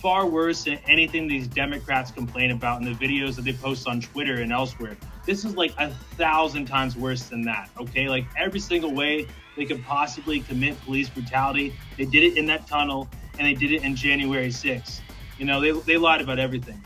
far worse than anything these Democrats complain about in the videos that they post on Twitter and elsewhere. This is like 1,000 times worse than that, okay? Like every single way they could possibly commit police brutality, they did it in that tunnel, and they did it in January 6th. You know, they lied about everything.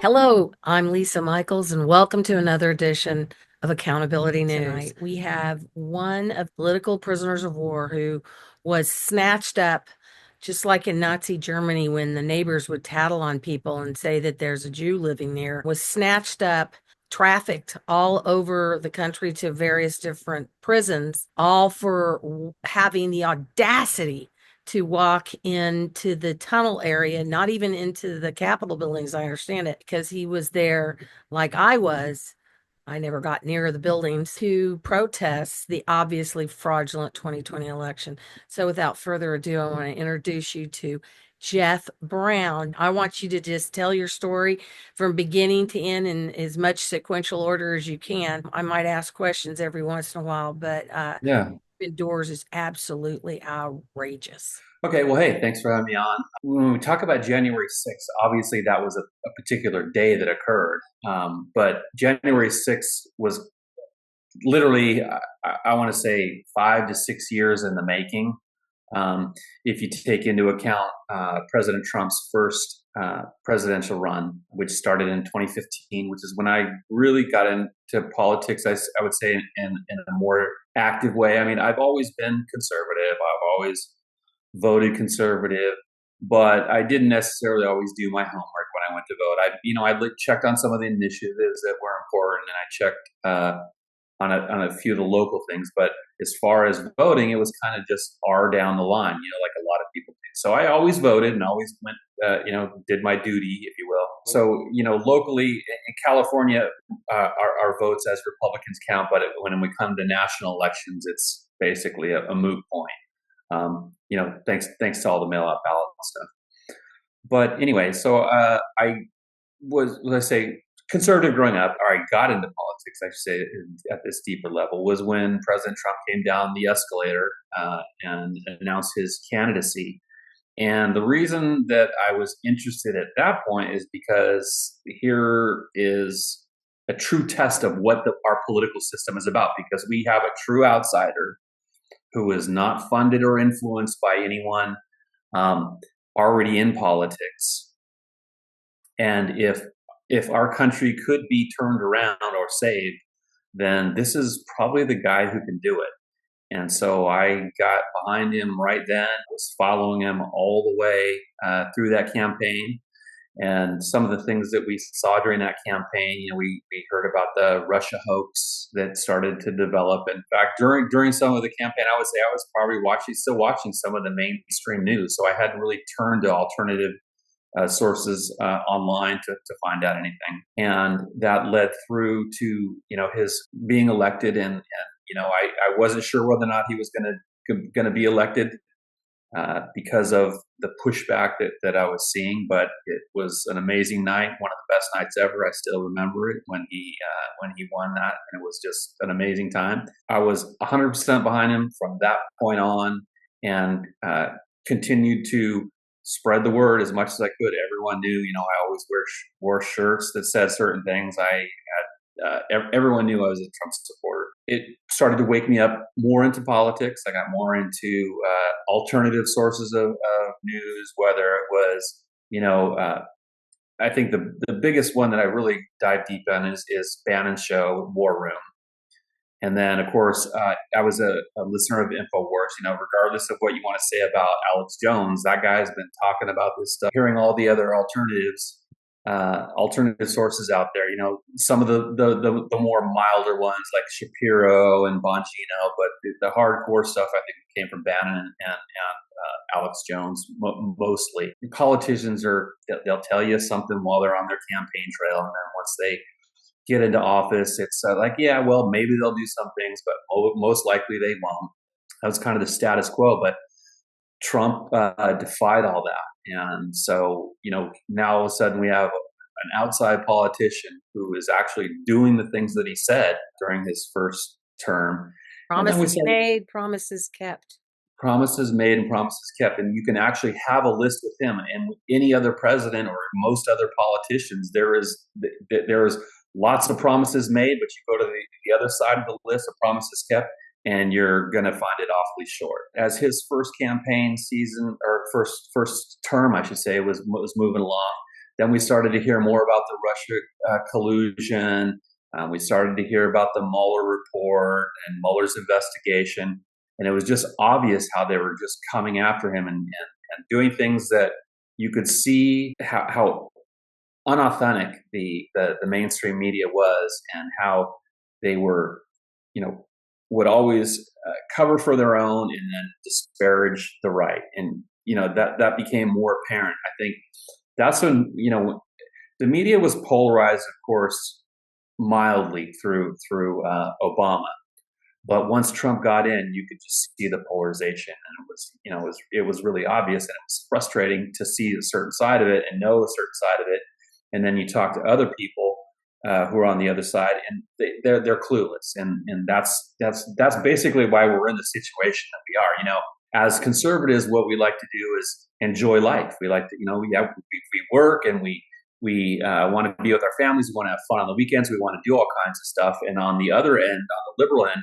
Hello, I'm Lisa Michaels, and welcome to another edition of Accountability News. Tonight, we have one of political prisoners of war who was snatched up, just like in Nazi Germany when the neighbors would tattle on people and say that there's a Jew living there, was snatched up, trafficked all over the country to various different prisons, all for having the audacity to walk into the tunnel area, not even into the Capitol buildings, I understand it, because he was there like I was. I never got near the buildings to protest the obviously fraudulent 2020 election. So without further ado, I want to introduce you to Jeff Brown. I want you to just tell your story from beginning to end in as much sequential order as you can. I might ask questions every once in a while, but Yeah. indoors is absolutely outrageous. Okay. Well, hey, thanks for having me on. When we talk about January 6th, obviously that was a particular day that occurred. But January 6th was literally, I want to say, 5 to 6 years in the making. If you take into account President Trump's first presidential run, which started in 2015, which is when I really got into politics, I would say in a more active way. I mean, I've always been conservative. I've always voted conservative, but I didn't necessarily always do my homework when I went to vote. I checked on some of the initiatives that were important, and I checked on a few of the local things. But as far as voting, it was kind of just far down the line, like a lot of people do. So I always voted and always went, did my duty, if you will. So, locally in California, our votes as Republicans count, but when we come to national elections, it's basically a moot point. Thanks to all the mail-out ballot stuff. But anyway, so I was, let's say, conservative growing up, or I got into politics, I should say, at this deeper level, was when President Trump came down the escalator and announced his candidacy. And the reason that I was interested at that point is because here is a true test of what our political system is about, because we have a true outsider who is not funded or influenced by anyone already in politics. And if our country could be turned around or saved, then this is probably the guy who can do it. And so I got behind him right then, was following him all the way through that campaign. And some of the things that we saw during that campaign, we heard about the Russia hoax that started to develop. In fact, during some of the campaign, I would say I was probably still watching some of the mainstream news. So I hadn't really turned to alternative sources online to find out anything. And that led through to, his being elected. And I wasn't sure whether or not he was going to be elected because of the pushback that I was seeing. But it was an amazing night, one of the best nights ever. I still remember it when he won that, and it was just an amazing time. I was 100% behind him from that point on, and continued to spread the word as much as I could. Everyone knew, I always wore shirts that said certain things. Everyone knew I was a Trump supporter. It started to wake me up more into politics. I got more into alternative sources of news, whether it was, I think the biggest one that I really dive deep in is Bannon's show, War Room. And then, of course, I was a listener of InfoWars. Regardless of what you want to say about Alex Jones, that guy's been talking about this stuff. Hearing all the other alternative sources out there. Some of the more milder ones like Shapiro and Bongino, but the hardcore stuff I think came from Bannon and Alex Jones mostly. Politicians they'll tell you something while they're on their campaign trail, and then once they get into office, it's like, yeah, well, maybe they'll do some things, but most likely they won't. That was kind of the status quo, but Trump defied all that. And so, now all of a sudden we have an outside politician who is actually doing the things that he said during his first term. Promises made, promises kept. Promises made and promises kept. And you can actually have a list with him and with any other president or most other politicians. There is lots of promises made, but you go to the other side of the list of promises kept, and you're going to find it awfully short. As his first campaign season, or first term, I should say, was moving along, then we started to hear more about the Russia collusion. We started to hear about the Mueller report and Mueller's investigation. And it was just obvious how they were just coming after him and doing things that you could see how unauthentic the mainstream media was, and how they were, would always cover for their own and then disparage the right. And, that became more apparent. I think that's when, the media was polarized, of course, mildly through Obama. But once Trump got in, you could just see the polarization, and it was really obvious, and it was frustrating to see a certain side of it and know a certain side of it. And then you talk to other people who are on the other side, and they're clueless, and that's basically why we're in the situation that we are. As conservatives, what we like to do is enjoy life. We like to, we work, and we want to be with our families. We want to have fun on the weekends. We want to do all kinds of stuff. And on the other end, on the liberal end,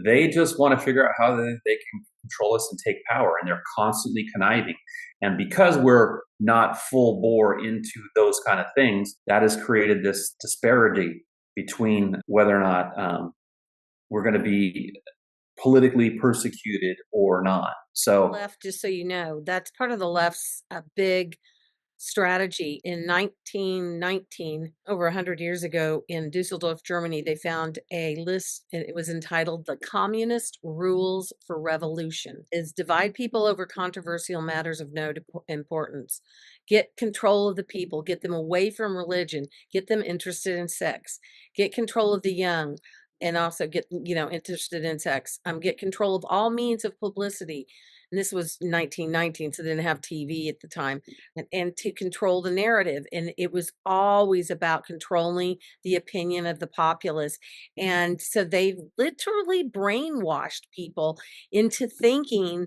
they just want to figure out how they can control us and take power, and they're constantly conniving. And because we're not full bore into those kind of things, that has created this disparity between whether or not we're going to be politically persecuted or not. So left, just so you know, that's part of the left's big strategy. In 1919, over 100 years ago, in Dusseldorf, Germany, they found a list, and it was entitled "The Communist Rules for Revolution." Is divide people over controversial matters of no importance, get control of the people, get them away from religion, get them interested in sex, get control of the young, and also get interested in sex, get control of all means of publicity. And this was 1919, so they didn't have TV at the time, and to control the narrative. And it was always about controlling the opinion of the populace. And so they literally brainwashed people into thinking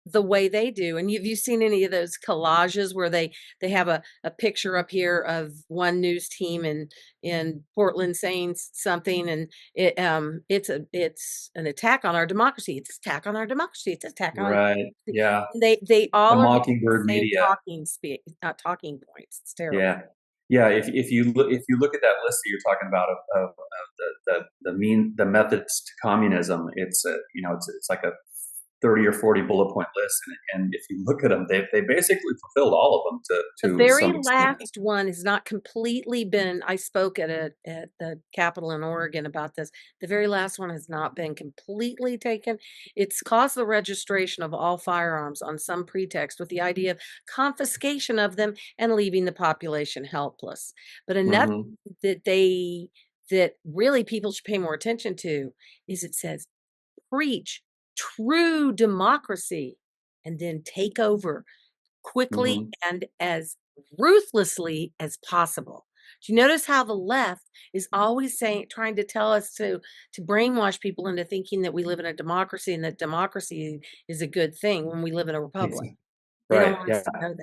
the way they do. And have you seen any of those collages where they have a picture up here of one news team in Portland saying something, and it's an attack on our democracy. It's an attack on our democracy. It's an attack on right, yeah. They all The are Mockingbird the same media. talking points. It's terrible. Yeah. If you look at that list that you're talking about of the methods to communism, it's like a 30 or 40 bullet point list, and if you look at them, they basically fulfilled all of them to the very some extent. last one has not completely been. I spoke at the Capitol in Oregon about this. The very last one has not been completely taken. It's caused the registration of all firearms on some pretext, with the idea of confiscation of them and leaving the population helpless. But another that really people should pay more attention to is, it says, preach true democracy and then take over quickly and as ruthlessly as possible. Do you notice how the left is always trying to tell us to brainwash people into thinking that we live in a democracy, and that democracy is a good thing when we live in a republic? They don't want us to know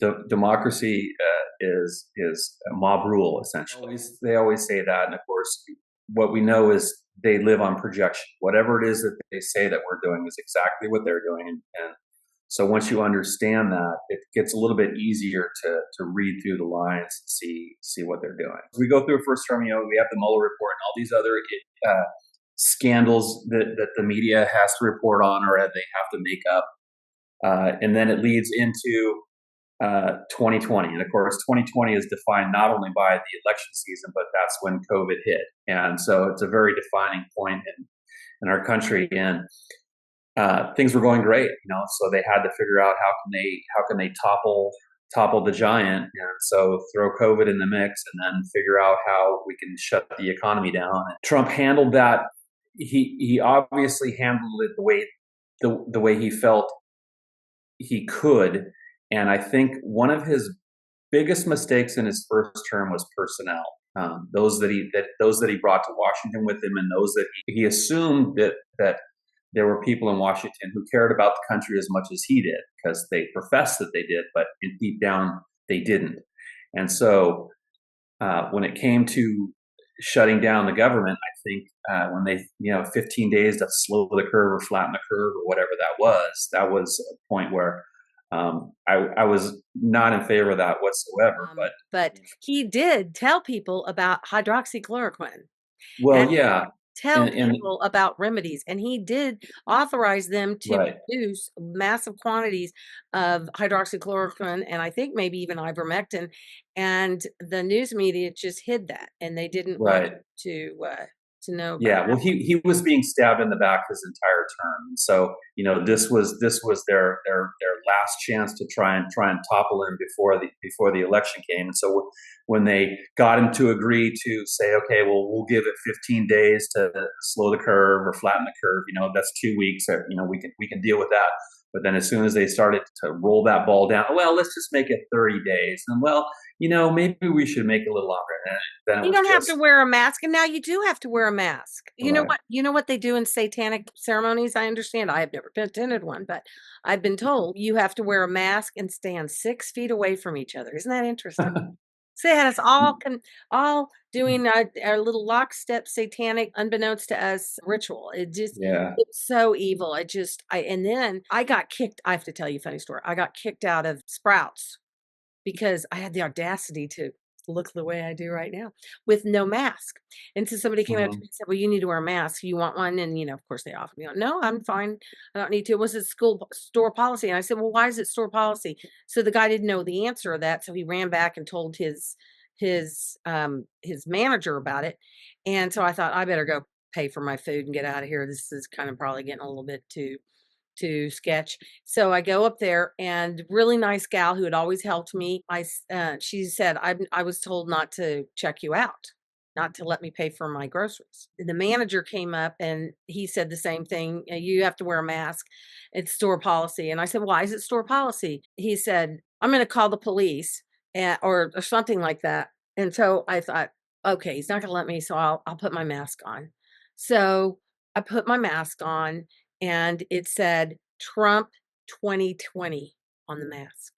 that. Democracy is mob rule, essentially. They always say that, and of course, what we know is they live on projection. Whatever it is that they say that we're doing is exactly what they're doing, and So once you understand that, it gets a little bit easier to read through the lines and see what they're doing. We go through a first term, we have the Mueller report and all these other scandals that the media has to report on or they have to make up. And then it leads into 2020. And of course, 2020 is defined not only by the election season, but that's when COVID hit. And so it's a very defining point in our country. And things were going great, so they had to figure out how can they topple the giant. And so throw COVID in the mix and then figure out how we can shut the economy down. And Trump handled that. He obviously handled it the way he felt he could. And I think one of his biggest mistakes in his first term was personnel. Those that he brought to Washington with him, and those that he assumed that there were people in Washington who cared about the country as much as he did, because they professed that they did, but deep down they didn't. And so when it came to shutting down the government, I think when they 15 days to slow the curve or flatten the curve or whatever that was a point where I was not in favor of that whatsoever. But he did tell people about hydroxychloroquine. Well, and yeah. Tell people about remedies, and he did authorize them to produce massive quantities of hydroxychloroquine, and I think maybe even ivermectin. And the news media just hid that, and they didn't want to know. Yeah, well, he was being stabbed in the back his entire term. So this was their last chance to try and topple him before the election came. And so when they got him to agree to say, okay, well, we'll give it 15 days to slow the curve or flatten the curve, that's 2 weeks, or we can deal with that. But then as soon as they started to roll that ball down, well, let's just make it 30 days. And maybe we should make it a little longer. And then you don't have to wear a mask. And now you do have to wear a mask. You know what they do in satanic ceremonies? I understand. I have never attended one, but I've been told you have to wear a mask and stand 6 feet away from each other. Isn't that interesting? So they had us all doing our little lockstep satanic, unbeknownst to us, ritual. It's so evil. And then I got kicked. I have to tell you a funny story. I got kicked out of Sprouts because I had the audacity to look the way I do right now with no mask. And so somebody came up to me and said, well, you need to wear a mask. You want one? And, of course they offered me one. No, I'm fine. I don't need to. It was a store policy. And I said, well, why is it store policy? So the guy didn't know the answer of that. So he ran back and told his manager about it. And so I thought I better go pay for my food and get out of here. This is kind of probably getting a little bit too sketch. So I go up there, and really nice gal who had always helped me. She said, I was told not to check you out, not to let me pay for my groceries. The manager came up and he said the same thing. You have to wear a mask. It's store policy. And I said, why is it store policy? He said, I'm going to call the police or something like that. And so I thought, okay, he's not going to let me. So I'll put my mask on. So I put my mask on, and it said Trump 2020 on the mask.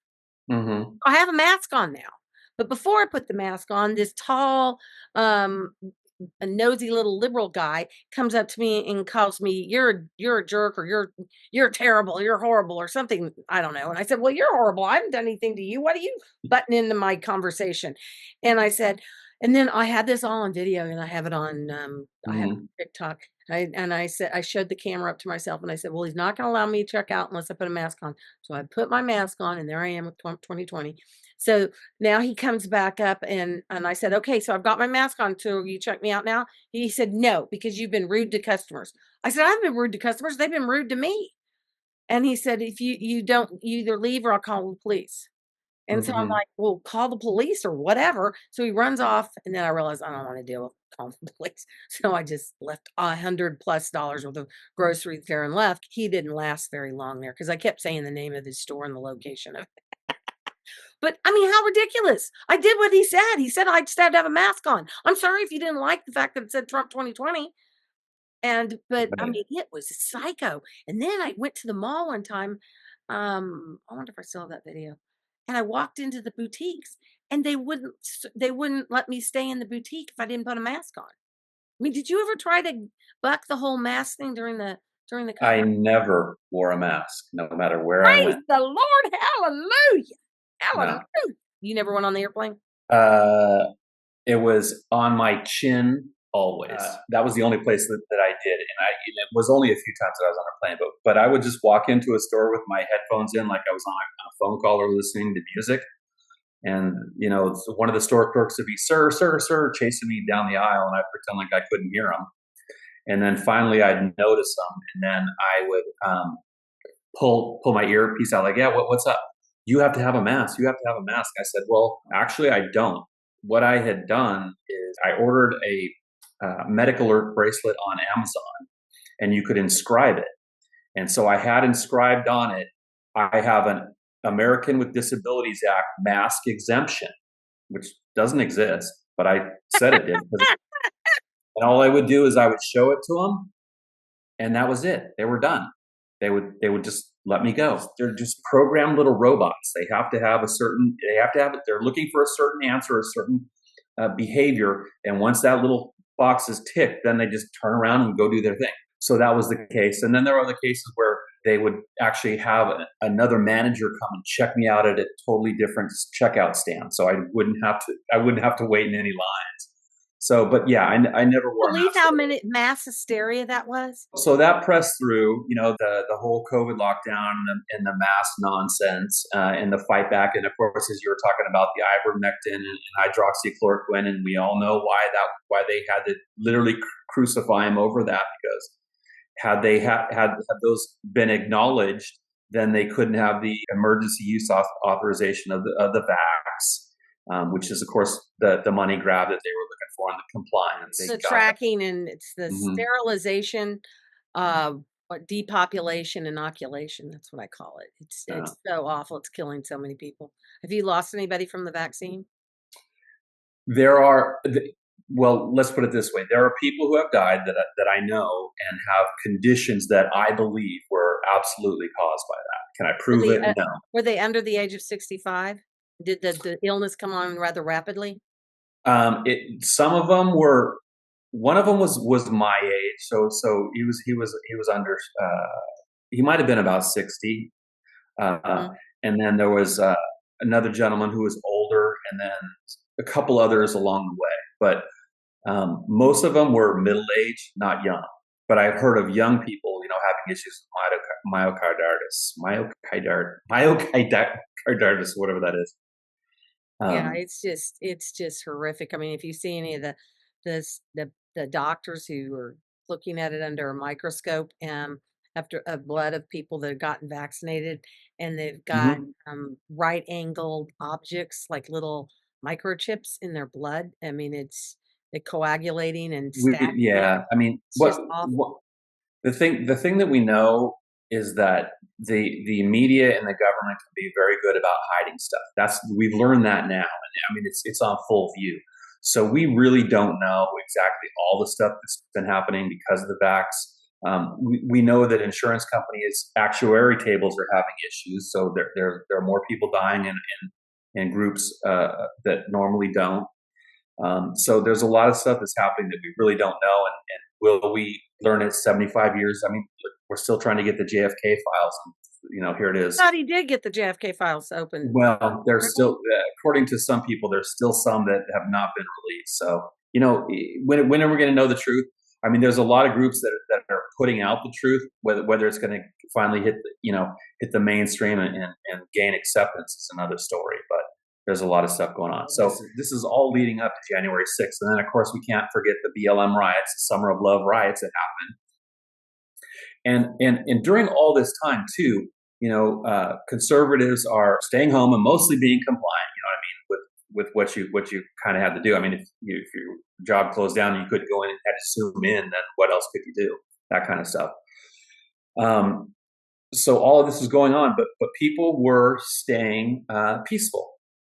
Mm-hmm. I have a mask on now. But before I put the mask on, this tall, a nosy little liberal guy comes up to me and calls me, you're a jerk, or you're terrible, you're horrible, or something. I don't know. And I said, well, you're horrible. I haven't done anything to you. What are you butting into my conversation? And I said, and then I had this all on video, and I have it on I have it on TikTok. I showed the camera up to myself, and I said, well, he's not going to allow me to check out unless I put a mask on. So I put my mask on, and there I am with 2020. So now he comes back up, and I said, okay, so I've got my mask on. So you check me out now? He said, no, because you've been rude to customers. I said, I've been rude to customers. They've been rude to me. And he said, if you don't, you either leave or I'll call the police. And so I'm like, well, call the police or whatever. So he runs off, and then I realized I don't want to deal with calling the police. So I just left $100+ worth of groceries there and left. He didn't last very long there because I kept saying the name of his store and the location of it. But I mean, how ridiculous. I did what he said. He said I just had to have a mask on. I'm sorry if you didn't like the fact that it said Trump 2020. But I mean, it was psycho. And then I went to the mall one time. I wonder if I still have that video. And I walked into the boutiques, and they wouldn't let me stay in the boutique if I didn't put a mask on. I mean, did you ever try to buck the whole mask thing during the during the I COVID? never wore a mask, no matter where I Praise went. the Lord. Hallelujah. No. Hallelujah. You never went on the airplane? It was on my chin always. That was the only place that I did. And it was only a few times that I was on a plane, but I would just walk into a store with my headphones in like I was on a phone call or listening to music. And, one of the store clerks would be, sir, sir, sir, chasing me down the aisle, and I'd pretend like I couldn't hear him. And then finally I'd notice them, and then I would pull my earpiece out, like, yeah, what's up? You have to have a mask. You have to have a mask. I said, well, actually, I don't. What I had done is I ordered a medical alert bracelet on Amazon, and you could inscribe it. And so I had inscribed on it, I have an American with Disabilities Act mask exemption, which doesn't exist, but I said it did. And all I would do is I would show it to them, and that was it. They were done. They would just let me go. They're just programmed little robots. They have to have they're looking for a certain answer, a certain behavior. And once that little box is ticked, then they just turn around and go do their thing. So that was the case. And then there were other cases where they would actually have another manager come and check me out at a totally different checkout stand. So I wouldn't have to wait in any lines. So, but yeah, I never wore a mask. Believe how many mass hysteria that was? So that pressed through, the whole COVID lockdown and the mask nonsense and the fight back. And of course, as you were talking about the ivermectin and hydroxychloroquine, and we all know why they had to literally crucify him over that, because had those been acknowledged, then they couldn't have the emergency use authorization of the vax, which is of course the money grab that they were looking for and the compliance. The tracking and it's the sterilization, depopulation, inoculation. That's what I call it. It's so awful. It's killing so many people. Have you lost anybody from the vaccine? Well, let's put it this way. There are people who have died that I know and have conditions that I believe were absolutely caused by that. Can I prove it? No. Were they under the age of 65? Did the illness come on rather rapidly? Some of them were. One of them was my age, so he was under. He might have been about 60, and then there was another gentleman who was older, and then a couple others along the way. But most of them were middle age, not young. But I've heard of young people, having issues with myocarditis, whatever that is. Yeah, it's just horrific. I mean, if you see any of the doctors who are looking at it under a microscope, after blood of people that have gotten vaccinated, and they've got right angled objects like little microchips in their blood. I mean, they're coagulating and stacking. Yeah, I mean, the thing that we know is that the media and the government can be very good about hiding stuff. We've learned that now, and I mean it's on full view. So we really don't know exactly all the stuff that's been happening because of the vax. We know that insurance companies' actuary tables are having issues, so there are more people dying in groups that normally don't. So there's a lot of stuff that's happening that we really don't know, and will we learn it 75 years? I mean, we're still trying to get the JFK files, and here it is. I thought he did get the JFK files open. Well, there's still, according to some people, there's still some that have not been released. So, when are we going to know the truth? I mean, there's a lot of groups that are putting out the truth. Whether it's going to finally hit the mainstream and gain acceptance is another story. But there's a lot of stuff going on. So this is all leading up to January 6th. And then, of course, we can't forget the BLM riots, the Summer of Love riots that happened. And during all this time, too, conservatives are staying home and mostly being compliant, with what you kind of had to do. I mean, if your job closed down, you couldn't go in and had to zoom in, then what else could you do? That kind of stuff. So all of this was going on, but people were staying peaceful.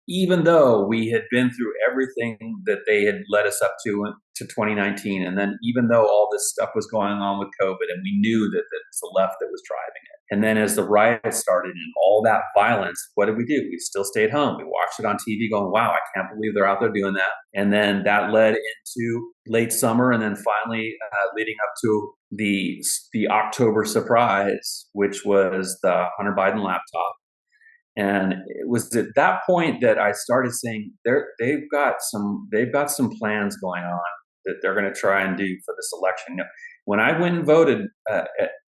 Even though we had been through everything that they had led us up to 2019, and then even though all this stuff was going on with COVID, and we knew that it was the left that was driving it. And then as the riots started and all that violence, what did we do? We still stayed home. We watched it on TV going, wow, I can't believe they're out there doing that. And then that led into late summer, and then finally leading up to the October surprise, which was the Hunter Biden laptop. And it was at that point that I started saying they've got some plans going on that they're going to try and do for this election. When I went and voted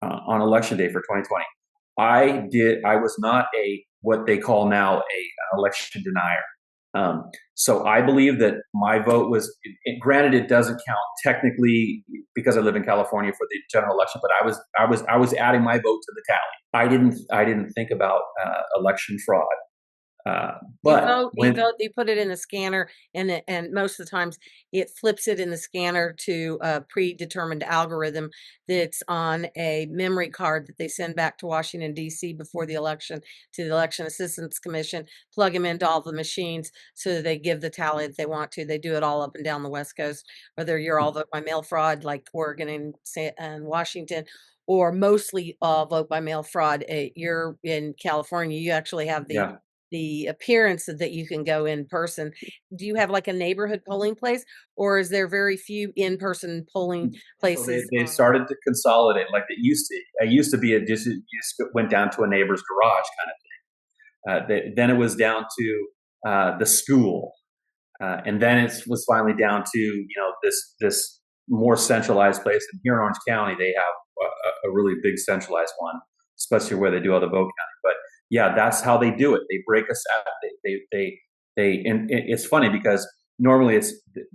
on election day for 2020, I was not what they call now an election denier. So I believe that my vote was, granted, it doesn't count technically because I live in California for the general election, but I was adding my vote to the tally. I didn't think about election fraud. But you put it in the scanner, and most of the times it flips it in the scanner to a predetermined algorithm that's on a memory card that they send back to Washington, D.C. before the election to the Election Assistance Commission, plug them into all the machines so that they give the tally that they want to. They do it all up and down the West Coast, whether you're all vote by mail fraud like Oregon and Washington, or mostly vote by mail fraud. You're in California, you actually have the appearance that you can go in person. Do you have like a neighborhood polling place, or is there very few in-person polling places? So they started to consolidate like it used to. It used to be you just went down to a neighbor's garage kind of thing. Then it was down to the school, and then it was finally down to this more centralized place. And here in Orange County, they have a really big centralized one, especially where they do all the vote counting. But yeah, that's how they do it. They break us out. And it's funny because normally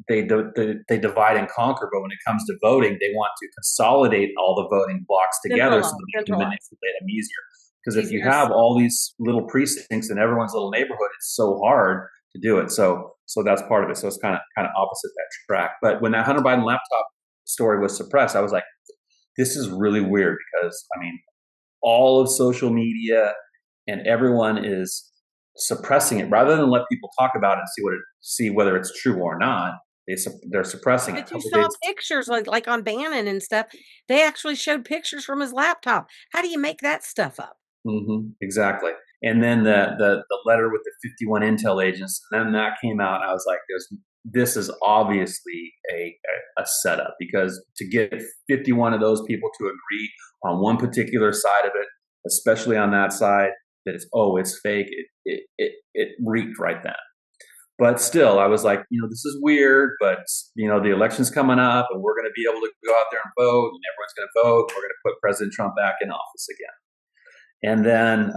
they divide and conquer, but when it comes to voting, they want to consolidate all the voting blocks together so that they can manipulate them easier. Because if you have all these little precincts in everyone's little neighborhood, it's so hard to do it. So that's part of it. So it's kind of opposite that track. But when that Hunter Biden laptop story was suppressed, I was like, this is really weird because all of social media and everyone is suppressing it rather than let people talk about it and see whether it's true or not. They're suppressing it. But you saw pictures like on Bannon and stuff. They actually showed pictures from his laptop. How do you make that stuff up? Mm-hmm, exactly. And then the letter with the 51 intel agents, and then that came out. And I was like, this is obviously a setup, because to get 51 of those people to agree on one particular side of it, especially on that side, that it's fake. It reeked right then. But still, I was like, this is weird, but the election's coming up, and we're going to be able to go out there and vote, and everyone's going to vote. And we're going to put President Trump back in office again. And then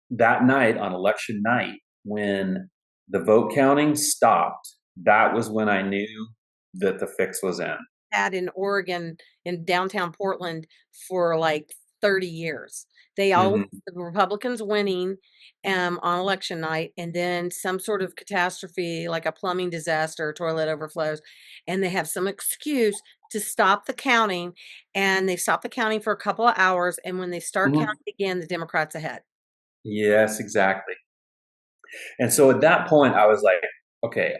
that night, on election night, when the vote counting stopped, that was when I knew that the fix was in. Had in Oregon, in downtown Portland, for like 30 years. They always, the Republicans winning on election night, and then some sort of catastrophe like a plumbing disaster, toilet overflows, and they have some excuse to stop the counting, and they stop the counting for a couple of hours, and when they start counting again, the Democrats ahead. Yes, exactly. And so at that point, I was like, okay,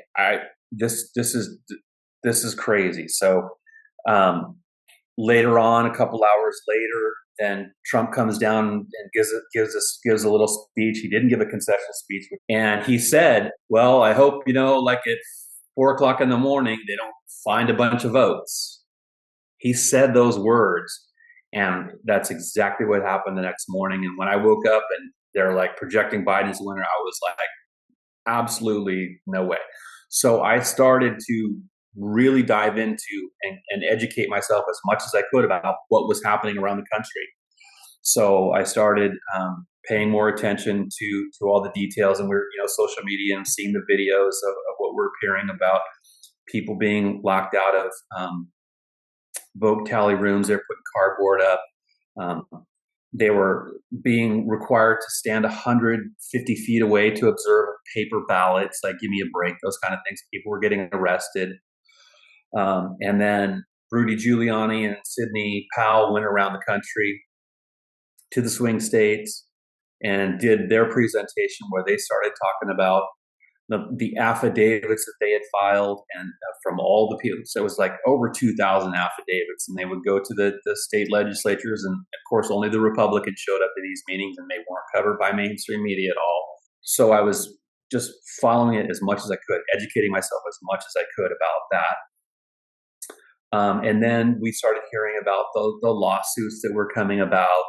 this is crazy. So later on, a couple hours later, then Trump comes down and gives a little speech. He didn't give a concessional speech, and he said, "Well, I hope like at 4 o'clock in the morning, they don't find a bunch of votes." He said those words, and that's exactly what happened the next morning. And when I woke up and they're like projecting Biden as the winner, I was like, absolutely no way. So I started to really dive into and educate myself as much as I could about what was happening around the country. So I started paying more attention to all the details, and we're social media and seeing the videos of what we're hearing about people being locked out of vote tally rooms. They're putting cardboard up. They were being required to stand 150 feet away to observe paper ballots, like give me a break, those kind of things. People were getting arrested. And then Rudy Giuliani and Sidney Powell went around the country to the swing states and did their presentation where they started talking about the affidavits that they had filed, and from all the people. So it was like over 2,000 affidavits, and they would go to the state legislatures, and of course only the Republicans showed up to these meetings, and they weren't covered by mainstream media at all. So I was just following it as much as I could, educating myself as much as I could about And then we started hearing about the lawsuits that were coming about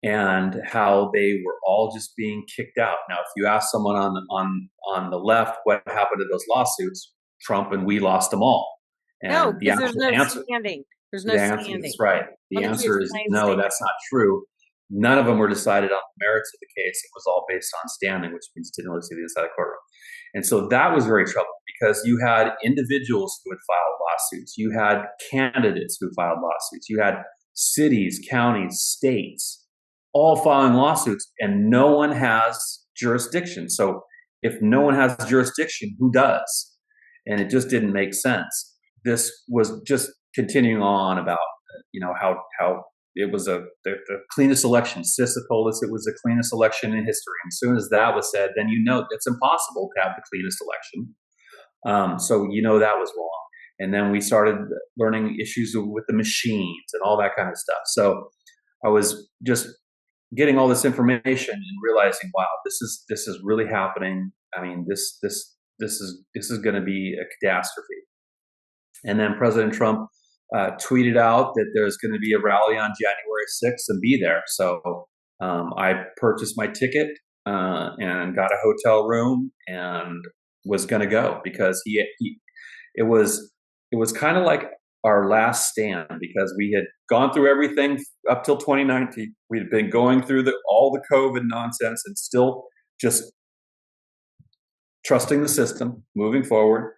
and how they were all just being kicked out. Now, if you ask someone on the left what happened to those lawsuits, Trump and we lost them all. No, And the because there's actual no answer, standing. There's no the answer standing. is right. The Why don't you answer is explain no, standing? that's not true. None of them were decided on the merits of the case. It was all based on standing, which means didn't really see the inside of the courtroom. And so that was very troubling because you had individuals who had filed lawsuits. You had candidates who filed lawsuits. You had cities, counties, states, all filing lawsuits, and no one has jurisdiction. So if no one has jurisdiction, who does? And it just didn't make sense. This was just continuing on about, how it was the cleanest election. CISA told us it was the cleanest election in history. And as soon as that was said, then it's impossible to have the cleanest election. So that was wrong. And then we started learning issues with the machines and all that kind of stuff. So I was just getting all this information and realizing, wow, this is really happening. I mean, this is going to be a catastrophe. And then President Trump tweeted out that there's going to be a rally on January 6th and be there. So I purchased my ticket and got a hotel room and was going to go because it was kind of like our last stand because we had gone through everything up till 2019. We had been going through all the COVID nonsense and still just trusting the system, moving forward.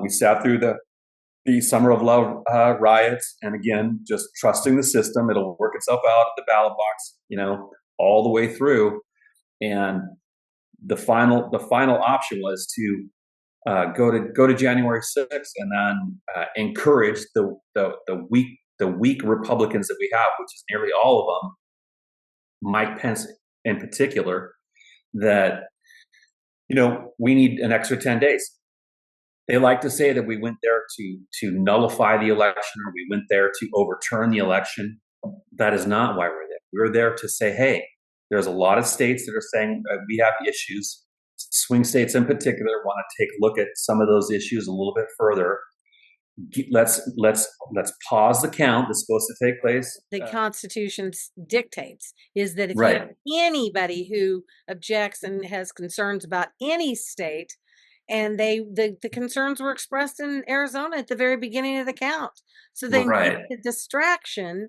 We sat through the Summer of Love riots, and again, just trusting the system. It'll work itself out at the ballot box, all the way through. And the final option was to go to January 6th and then encourage the weak Republicans that we have, which is nearly all of them, Mike Pence in particular, that we need an extra 10 days. They like to say that we went there to nullify the election or we went there to overturn the election. That is not why we're there. We're there to say, hey, there's a lot of states that are saying we have issues. Swing states in particular want to take a look at some of those issues a little bit further. Let's pause the count that's supposed to take place. The Constitution dictates is that if right. you have anybody who objects and has concerns about any state, and the concerns were expressed in Arizona at the very beginning of the count, so they right. need a distraction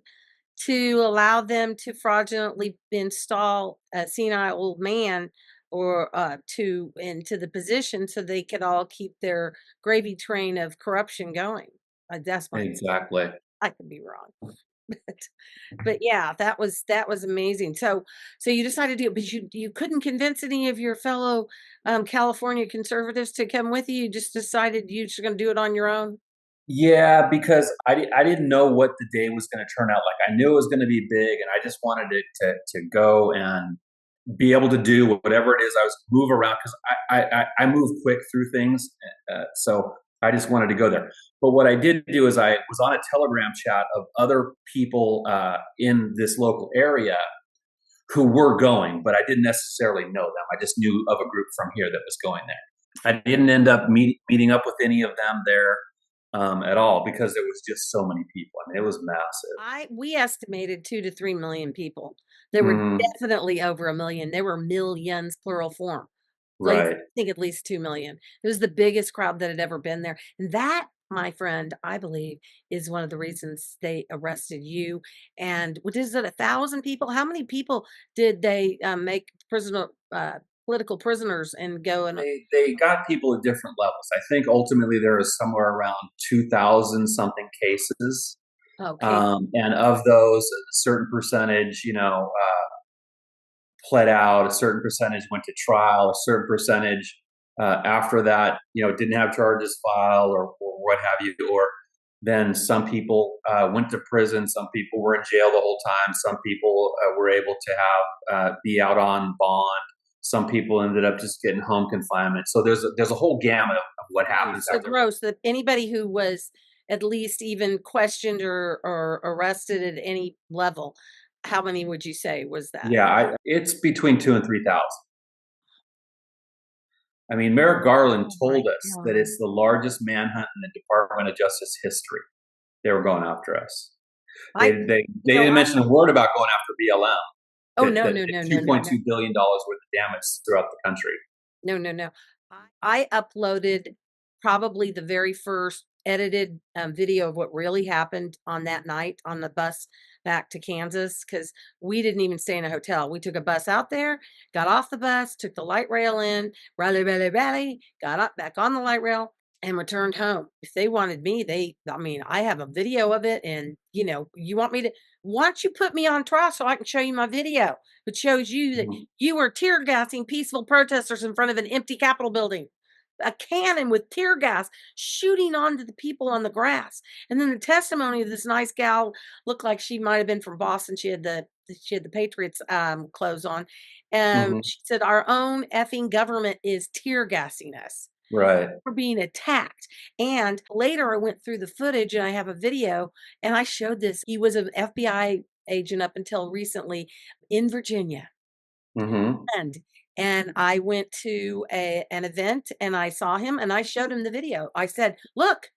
to allow them to fraudulently install a senile old man or into the position so they could all keep their gravy train of corruption going. That's my exactly. I could be wrong. But yeah, that was amazing. So you decided to, but you couldn't convince any of your fellow California conservatives to come with you. You just decided you're just going to do it on your own. Yeah, because I didn't know what the day was going to turn out like. I knew it was going to be big, and I just wanted it to go and be able to do whatever it is. I was move around because I move quick through things, so I just wanted to go there. But what I did do is I was on a Telegram chat of other people in this local area who were going, but I didn't necessarily know them. I just knew of a group from here that was going there. I didn't end up meeting up with any of them there at all because there was just so many people. I mean, it was massive. We estimated 2 to 3 million people. There were definitely over 1 million. There were millions, plural form. Right. I think at least 2 million. It was the biggest crowd that had ever been there. And that, my friend, I believe, is one of the reasons they arrested you. And what is it, 1,000 people? How many people did they make political prisoners and go and they got people at different levels. I think ultimately there was somewhere around 2,000 something cases. Okay. And of those, a certain percentage, pled out, a certain percentage went to trial, a certain percentage after that, didn't have charges filed or what have you, or then some people went to prison, some people were in jail the whole time, some people were able to have be out on bond. Some people ended up just getting home confinement. So there's a whole gamut of what happens. So gross that anybody who was at least even questioned or arrested at any level, how many would you say was that? Yeah, it's between 2,000 and 3,000. I mean, Merrick Garland told us that it's the largest manhunt in the Department of Justice history. they were going after us. I, They didn't mention a word about going after BLM. oh, That no. $2.2 billion worth of damage throughout the country. No. I uploaded probably the very first edited video of what really happened on that night on the bus back to Kansas, because we didn't even stay in a hotel. We took a bus out there, got off the bus, took the light rail in, rally, got up back on the light rail, and returned home. If they wanted me, I have a video of it. And, you want me to, why don't you put me on trial so I can show you my video, which shows you that you were tear gassing peaceful protesters in front of an empty Capitol building, a cannon with tear gas shooting onto the people on the grass. And then the testimony of this nice gal looked like she might have been from Boston. She had the Patriots clothes on. She said, our own effing government is tear gassing us. Right. For being attacked. And later I went through the footage and I have a video and I showed this. He was an FBI agent up until recently in Virginia. And I went to an event and I saw him and I showed him the video. I said, look,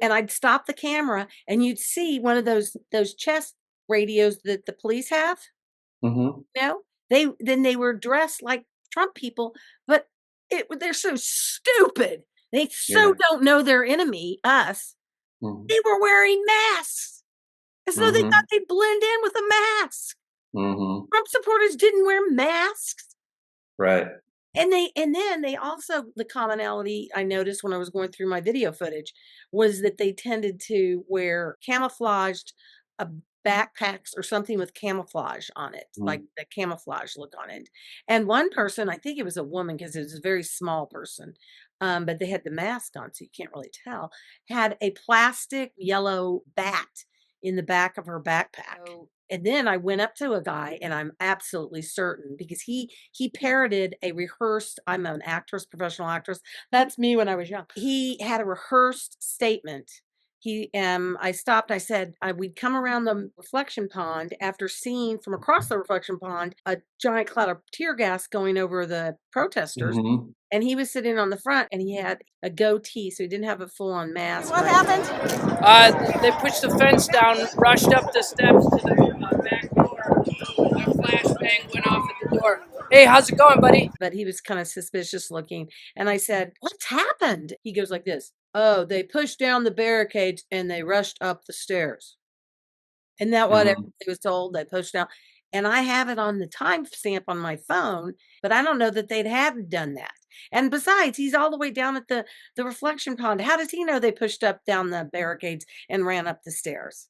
and I'd stop the camera and you'd see one of those chest radios that the police have. They were dressed like Trump people, but they're so stupid. They don't know their enemy, us. They were wearing masks as though they thought they'd blend in with a mask. Trump supporters didn't wear masks. Right. And then they also, the commonality I noticed when I was going through my video footage was that they tended to wear camouflaged backpacks or something with camouflage on it, like the camouflage look on it. And one person, I think it was a woman because it was a very small person, but they had the mask on, so you can't really tell, had a plastic yellow bat in the back of her backpack. And then I went up to a guy, and I'm absolutely certain because he parroted a rehearsed, I'm an actress, professional actress. That's me when I was young. He had a rehearsed statement. I stopped. I said, we'd come around the reflection pond after seeing from across the reflection pond a giant cloud of tear gas going over the protesters. And he was sitting on the front and he had a goatee, so he didn't have a full on mask. What happened? They pushed the fence down, rushed up the steps to the back door. A flashbang went off at the door. Hey, how's it going, buddy? But he was kind of suspicious looking. And I said, what's happened? He goes like this. Oh, they pushed down the barricades and they rushed up the stairs. Isn't that what everybody was told? They pushed down. And I have it on the timestamp on my phone, but I don't know that they'd hadn't done that. And besides, he's all the way down at the reflection pond. How does he know they pushed up down the barricades and ran up the stairs?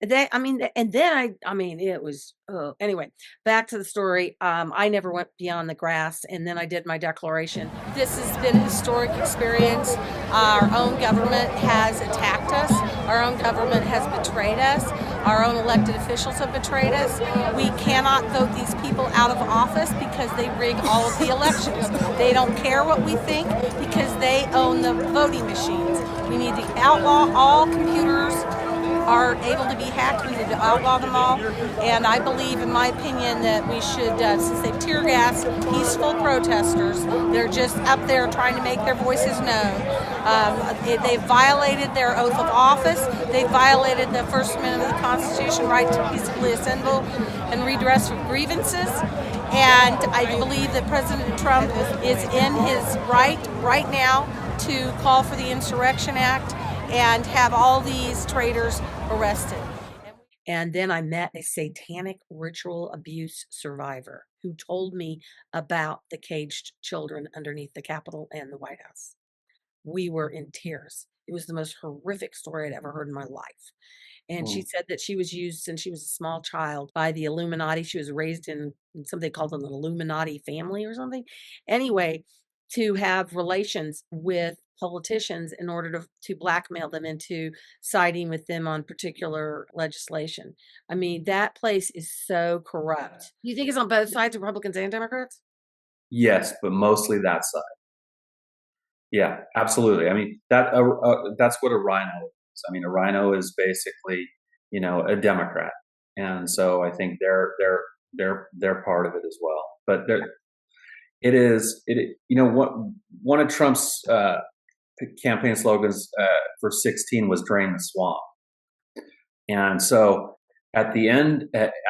And then it was, anyway, back to the story. I never went beyond the grass, and then I did my declaration. This has been a historic experience. Our own government has attacked us. Our own government has betrayed us. Our own elected officials have betrayed us. We cannot vote these people out of office because they rig all of the elections. They don't care what we think because they own the voting machines. We need to outlaw all computers are able to be hacked. We need to outlaw them all. And I believe, in my opinion, that we should, since they've tear gassed peaceful protesters, they're just up there trying to make their voices known. They've violated their oath of office. They've violated the First Amendment of the Constitution, right to peacefully assemble and redress grievances. And I believe that President Trump is in his right now to call for the Insurrection Act and have all these traitors arrested. And then I met a satanic ritual abuse survivor who told me about the caged children underneath the Capitol and the White House. We were in tears. It was the most horrific story I'd ever heard in my life. And she said that she was used since she was a small child by the Illuminati. She was raised in something called an Illuminati family or something. Anyway, to have relations with politicians in order to blackmail them into siding with them on particular legislation. I mean, that place is so corrupt. You think it's on both sides, Republicans and Democrats? Yes, but mostly that side. Yeah, absolutely. I mean, that's what a rhino is. I mean, a rhino is basically, a Democrat, and so I think they're part of it as well. But one of Trump's campaign slogans for 16 was "Drain the swamp," And so at the end,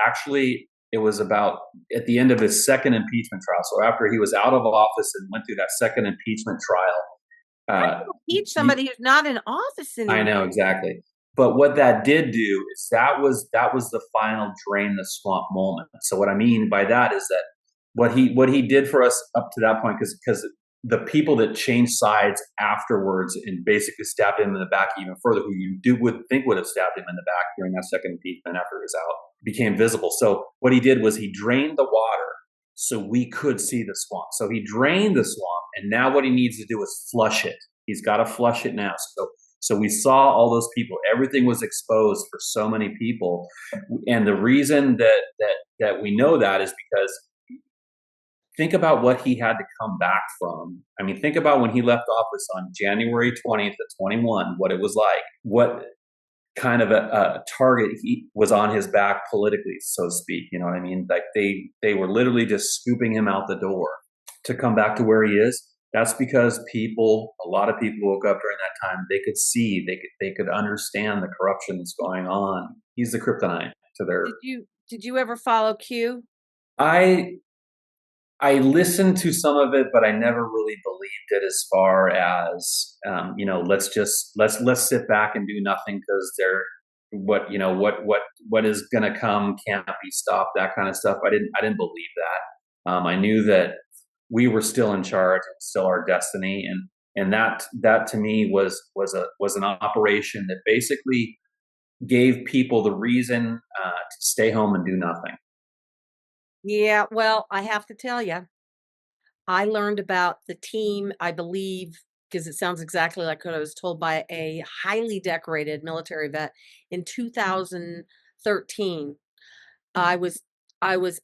actually, it was about at the end of his second impeachment trial. So after he was out of office and went through that second impeachment trial, How do you impeach somebody who's not in office anymore? I know exactly. But what that did do is that was the final drain the swamp moment. So what I mean by that is that what he did for us up to that point, because the people that changed sides afterwards and basically stabbed him in the back even further, who you would think would have stabbed him in the back during that second impeachment after he was out, became visible. So what he did was he drained the water so we could see the swamp. So he drained the swamp, and now what he needs to do is flush it. He's got to flush it now. So we saw all those people. Everything was exposed for so many people, and the reason that we know that is because think about what he had to come back from. I mean, think about when he left office on January 20th of 21, what it was like, what kind of a target he was on his back politically, so to speak. You know what I mean? Like they were literally just scooping him out the door to come back to where he is. That's because a lot of people woke up during that time. They could see, they could understand the corruption that's going on. He's the kryptonite to their. Did you ever follow Q? I listened to some of it, but I never really believed it as far as, let's sit back and do nothing because what is going to come can't be stopped, that kind of stuff. I didn't believe that. I knew that we were still in charge, still our destiny. And that to me was an operation that basically gave people the reason to stay home and do nothing. Yeah, well, I have to tell you, I learned about the team, I believe, because it sounds exactly like what I was told by a highly decorated military vet in 2013. I was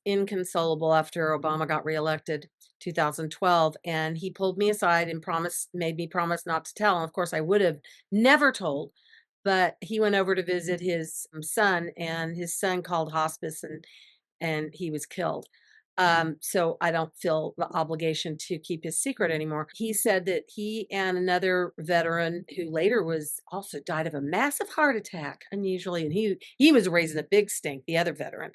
inconsolable after Obama got reelected 2012, and he pulled me aside and made me promise not to tell. And of course I would have never told, but he went over to visit his son, and his son called hospice, and he was killed. So I don't feel the obligation to keep his secret anymore. He said that he and another veteran who later was also died of a massive heart attack, unusually, and he was raising a big stink, the other veteran,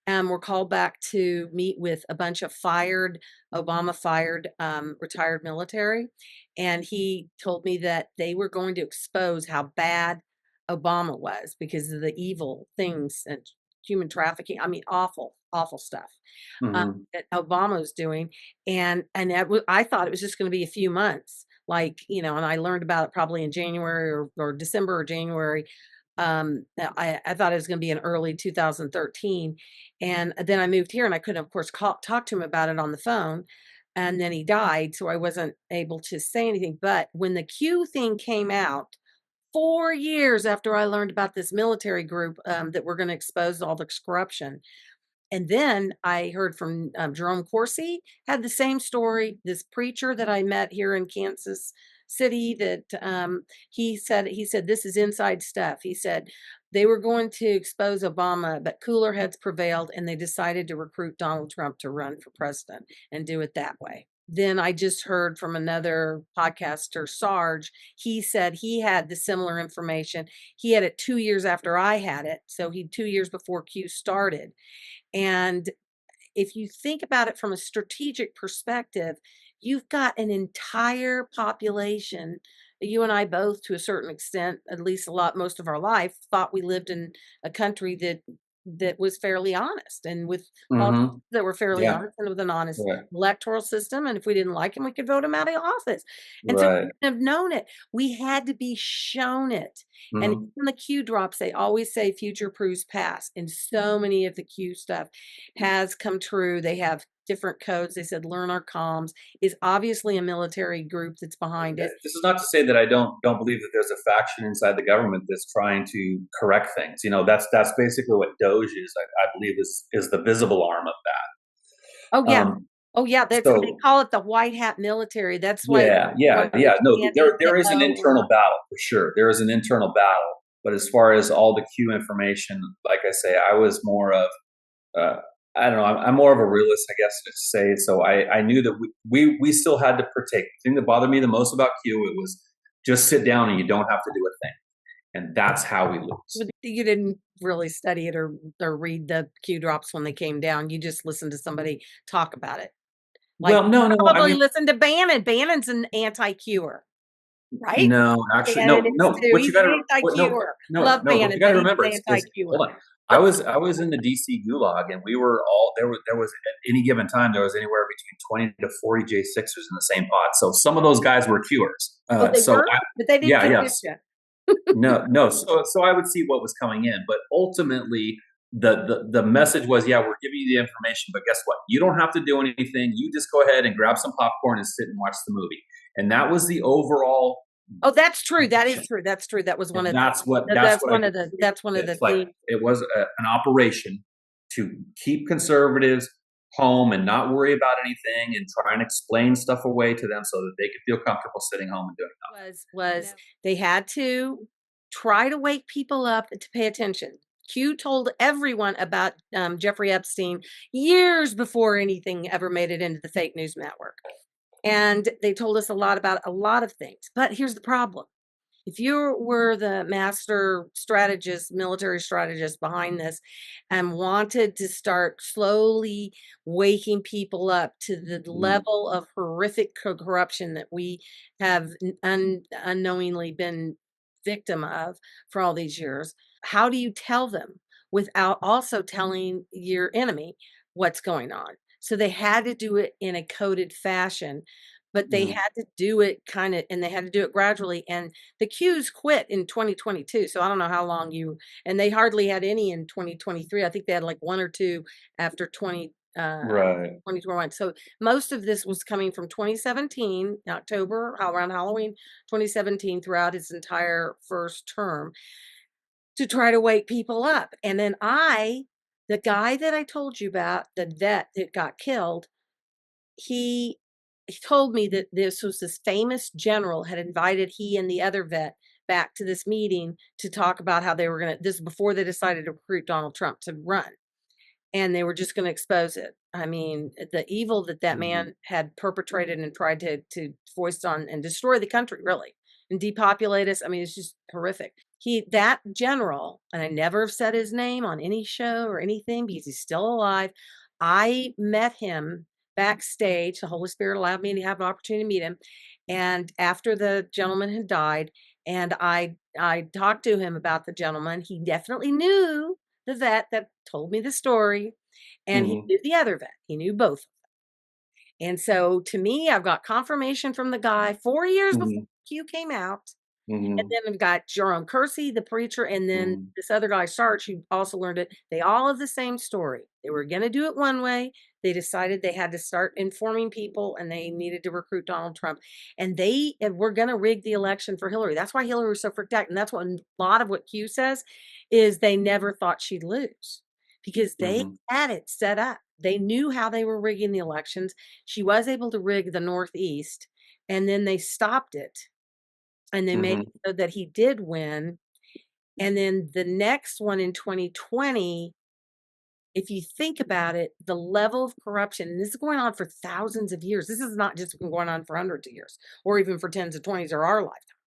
were called back to meet with a bunch of Obama fired retired military. And he told me that they were going to expose how bad Obama was because of the evil things and human trafficking. I mean, awful, awful stuff that Obama was doing. And I thought it was just going to be a few months, and I learned about it probably in January or December or January. I thought it was going to be in early 2013. And then I moved here, and I couldn't, of course, talk to him about it on the phone. And then he died, so I wasn't able to say anything. But when the Q thing came out, 4 years after I learned about this military group that were going to expose all the corruption. And then I heard from Jerome Corsi had the same story. This preacher that I met here in Kansas City that he said this is inside stuff. He said they were going to expose Obama, but cooler heads prevailed, and they decided to recruit Donald Trump to run for president and do it that way. Then I just heard from another podcaster, Sarge. He said he had the similar information. He had it 2 years after I had it. So 2 years before Q started. And if you think about it from a strategic perspective, you've got an entire population. You and I both, to a certain extent, at least most of our life, thought we lived in a country that was fairly honest and with politicians that were fairly honest and with an honest electoral system. And if we didn't like him, we could vote him out of office. And so we couldn't have known it. We had to be shown it. And in the Q drops, they always say future proves past. And so many of the Q stuff has come true. They have different codes. They said learn our comms is obviously a military group that's behind it. This is not to say that I don't believe that there's a faction inside the government that's trying to correct things. That's basically what Doge is. I believe is the visible arm of that. Oh yeah. They call it the white hat military. That's why. Yeah. No, there is an internal battle for sure. There is an internal battle. But as far as all the Q information, like I say, I was more of I don't know. I'm more of a realist, I guess, to say. So I knew that we still had to partake. The thing that bothered me the most about Q, it was just sit down and you don't have to do a thing. And that's how we lose. But you didn't really study it or read the Q drops when they came down. You just listened to somebody talk about it. Like, Well, no, I probably mean, listen to Bannon. Bannon's an anti-Q'er, right? no, actually, Bannon is no. too. What you He's got an to, anti-Q'er. no. Love What Bannon, you got but to he's remember an is, anti-Q'er. hold on. I was in the DC gulag, and we were all there. There was at any given time there was anywhere between 20 to 40 J6ers in the same pod. So some of those guys were Qers. Oh, they were, but they didn't convict you. No. So I would see what was coming in, but ultimately the message was, yeah, we're giving you the information, but guess what? You don't have to do anything. You just go ahead and grab some popcorn and sit and watch the movie. And that was the overall. Oh, that's true. That is true. That's true. That was one of that's one of the themes. It was an operation to keep conservatives home and not worry about anything and try and explain stuff away to them so that they could feel comfortable sitting home and doing nothing. Was they had to try to wake people up to pay attention. Q told everyone about Jeffrey Epstein years before anything ever made it into the fake news network. And they told us a lot about a lot of things. But here's the problem. If you were the master strategist, military strategist behind this and wanted to start slowly waking people up to the level of horrific corruption that we have unknowingly been victim of for all these years, how do you tell them without also telling your enemy what's going on? So they had to do it in a coded fashion, but they had to do it and they had to do it gradually. And the Qs quit in 2022. So I don't know how long and they hardly had any in 2023. I think they had like one or two after 2021. So most of this was coming from 2017, October, around Halloween 2017, throughout his entire first term to try to wake people up. And then the guy that I told you about, the vet that got killed, he told me that this famous general had invited he and the other vet back to this meeting to talk about how they were going to, this before they decided to recruit Donald Trump to run. And they were just going to expose it. I mean, the evil that man had perpetrated and tried to foist on and destroy the country, really, and depopulate us. I mean, it's just horrific. That general, and I never have said his name on any show or anything because he's still alive. I met him backstage. The Holy Spirit allowed me to have an opportunity to meet him. And after the gentleman had died, and I talked to him about the gentleman, he definitely knew the vet that told me the story, and he knew the other vet. He knew both of them. And so to me, I've got confirmation from the guy 4 years before Q came out. And then I've got Jerome Kersey, the preacher, and then this other guy, Sarch, who also learned it. They all have the same story. They were going to do it one way. They decided they had to start informing people, and they needed to recruit Donald Trump. And they were going to rig the election for Hillary. That's why Hillary was so freaked out. And that's what a lot of what Q says is they never thought she'd lose because they had it set up. They knew how they were rigging the elections. She was able to rig the Northeast, and then they stopped it. And they made it so that he did win. And then the next one in 2020, if you think about it, the level of corruption, and this is going on for thousands of years. This is not just been going on for hundreds of years or even for tens of 20s or our lifetime.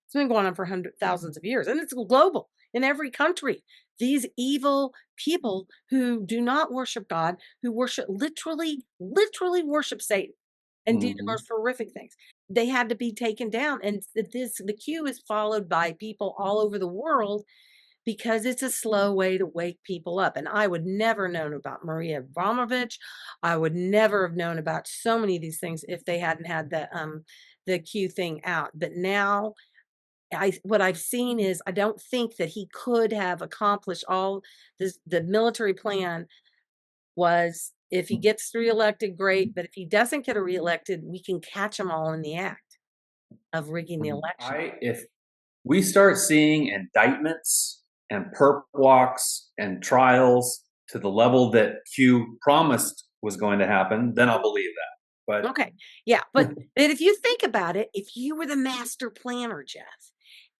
It's been going on for thousands of years, and it's global in every country. These evil people who do not worship God, who literally worship Satan and do the most horrific things. They had to be taken down. And the Q is followed by people all over the world because it's a slow way to wake people up. And I would never have known about Maria Abramovich. I would never have known about so many of these things if they hadn't had the Q thing out. But now what I've seen is I don't think that he could have accomplished all this. The military plan was, if he gets reelected, great. But if he doesn't get reelected, we can catch them all in the act of rigging the election. If we start seeing indictments and perp walks and trials to the level that Q promised was going to happen, then I'll believe that. But okay, yeah, but if you think about it, if you were the master planner, Jeff,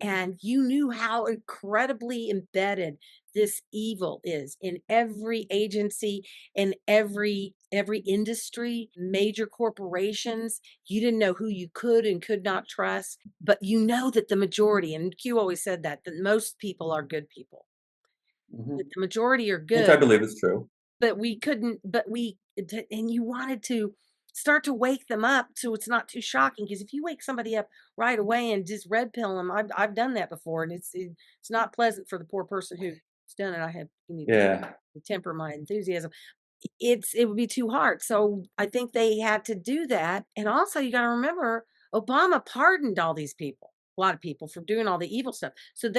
and you knew how incredibly embedded this evil is in every agency, in every industry, major corporations. You didn't know who you could and could not trust, but you know that the majority, and Q always said that most people are good people, Mhm. that the majority are Which I good, believe is true. but we couldn't, and you wanted to start to wake them up so it's not too shocking. Because if you wake somebody up right away and just red pill them, I've done that before, and it's not pleasant for the poor person who's done it. I have, you need Yeah. to temper my enthusiasm. It would be too hard. So I think they had to do that. And also you got to remember, Obama pardoned all these people, a lot of people, for doing all the evil stuff. So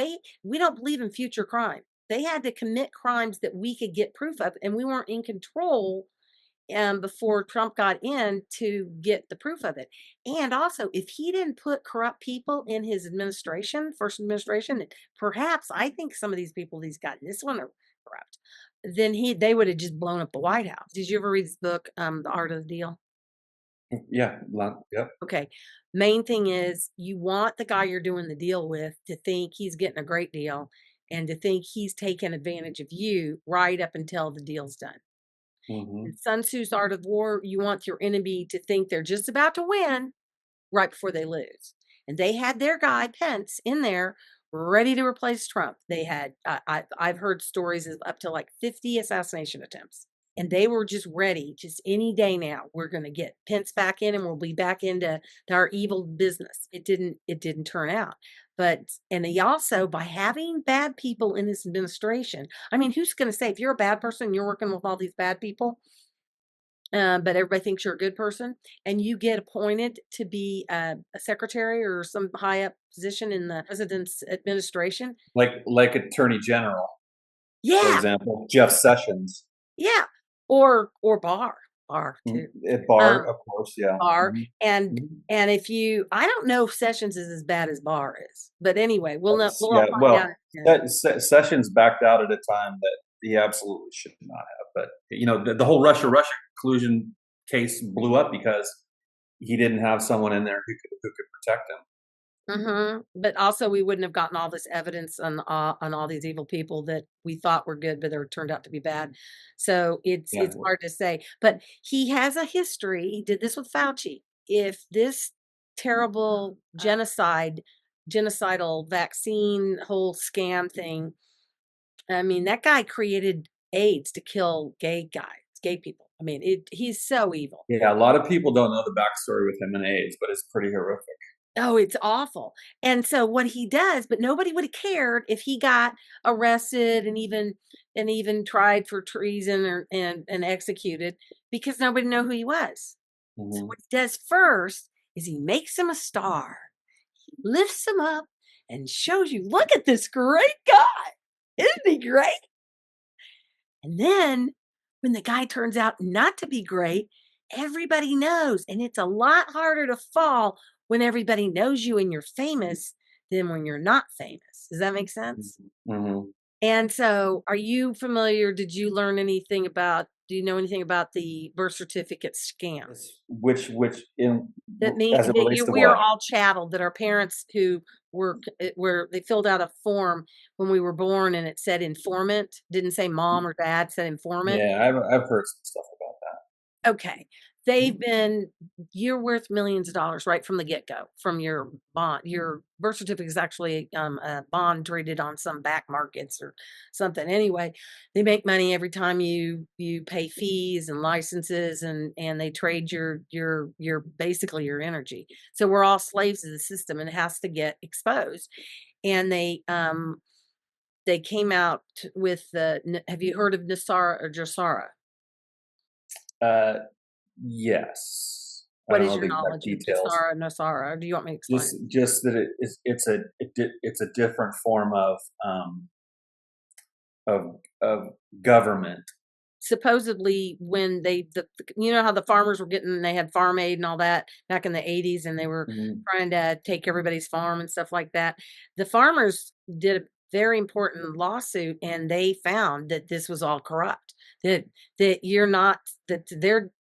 we don't believe in future crime. They had to commit crimes that we could get proof of, and we weren't in control before Trump got in to get the proof of it. And also, if he didn't put corrupt people in his administration, first administration, perhaps I think some of these people he's gotten this one are corrupt, then they would have just blown up the White House. Did you ever read this book, The Art of the Deal? Yeah. Yep. Okay. Main thing is you want the guy you're doing the deal with to think he's getting a great deal and to think he's taking advantage of you right up until the deal's done. Hmm. In Sun Tzu's Art of War, you want your enemy to think they're just about to win right before they lose. And they had their guy, Pence, in there ready to replace Trump. They had, I've heard stories of up to like 50 assassination attempts. And they were just ready, just any day now. We're going to get Pence back in and we'll be back into our evil business. It didn't turn out. But, and he also, by having bad people in his administration, I mean, who's going to say if you're a bad person, you're working with all these bad people, but everybody thinks you're a good person, and you get appointed to be a secretary or some high up position in the president's administration. Like Attorney General, for Yeah, example, Jeff Sessions. yeah, or Barr too. At Barr, Um, of course, yeah. Barr, Mhm. and Mhm. and if you, I don't know if Sessions is as bad as Barr is, but anyway, we'll know. We'll all Yeah, find out. well, Sessions backed out at a time that he absolutely should not have. But the whole Russia collusion case blew up because he didn't have someone in there who could protect him. But also, we wouldn't have gotten all this evidence on all these evil people that we thought were good, but they turned out to be bad. So Yeah. it's hard to say. But he has a history. He did this with Fauci. If this terrible genocidal vaccine whole scam thing, I mean, that guy created AIDS to kill gay people. I mean, he's so evil. Yeah, a lot of people don't know the backstory with him and AIDS, but it's pretty horrific. Oh, it's awful. And so what he does, but nobody would have cared if he got arrested and even tried for treason and executed, because nobody knew who he was. So Mhm. what he does first is he makes him a star. He lifts him up and shows you, look at this great guy. Isn't he great? And then when the guy turns out not to be great, everybody knows. And it's a lot harder to fall when everybody knows you and you're famous than when you're not famous. Does that make sense? Mhm. And so, are you familiar? Did you learn anything about, do you know anything about the birth certificate scam? Which That as it relates to we are what? all chatteled, that our parents who were they filled out a form when we were born and it said informant, didn't say mom or dad, said informant. Yeah, I've heard some stuff about that. Okay. You're worth millions of dollars right from the get-go, from your bond. Your birth certificate is actually a bond traded on some back markets or something. Anyway, they make money every time you pay fees and licenses, and they trade your basically your energy. So we're all slaves of the system, and it has to get exposed. And they came out with have you heard of Nasara or Jasara? Uh, yes. I What don't is know your the exact knowledge of details. Nasara? Do you want me to explain it? Just that it's a different form of government. Supposedly, when you know how the farmers were they had Farm Aid and all that back in the 80s, and they were Mhm. trying to take everybody's farm and stuff like that. The farmers did a very important lawsuit, and they found that this was all corrupt. That you're not, that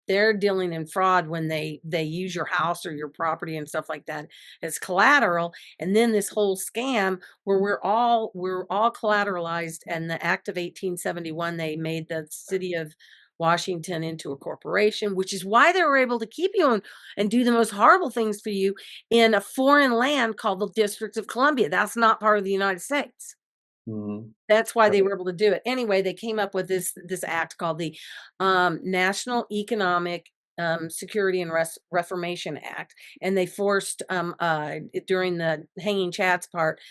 they're dealing in fraud when they use your house or your property and stuff like that as collateral. And then this whole scam where we're all collateralized. And the Act of 1871, they made the city of Washington into a corporation, which is why they were able to keep you and do the most horrible things for you in a foreign land called the District of Columbia. That's not part of the United States. That's why they were able to do it. Anyway, they came up with this act called the National Economic Security and Reformation Act, and they forced during the hanging chats part,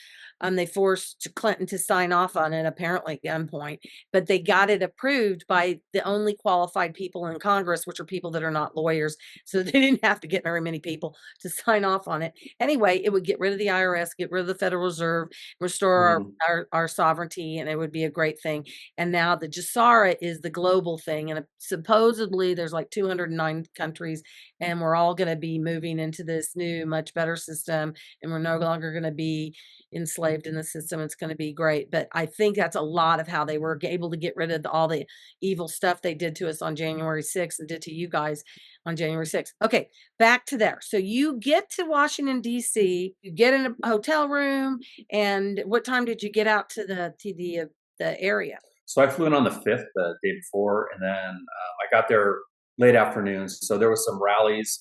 they forced Clinton to sign off on it, apparently at gunpoint, but they got it approved by the only qualified people in Congress, which are people that are not lawyers. So they didn't have to get very many people to sign off on it. Anyway, it would get rid of the IRS, get rid of the Federal Reserve, restore our sovereignty, and it would be a great thing. And now the JASARA is the global thing. And supposedly there's like 209 countries, and we're all going to be moving into this new, much better system. And we're no longer going to be enslaved in the system. It's going to be great. But I think that's a lot of how they were able to get rid of all the evil stuff they did to us on January 6th and did to you guys on January 6th. Okay, back to there. So you get to Washington, D.C., you get in a hotel room, and what time did you get out to the area? So I flew in on the 5th, the day before, and then I got there late afternoon. So there was some rallies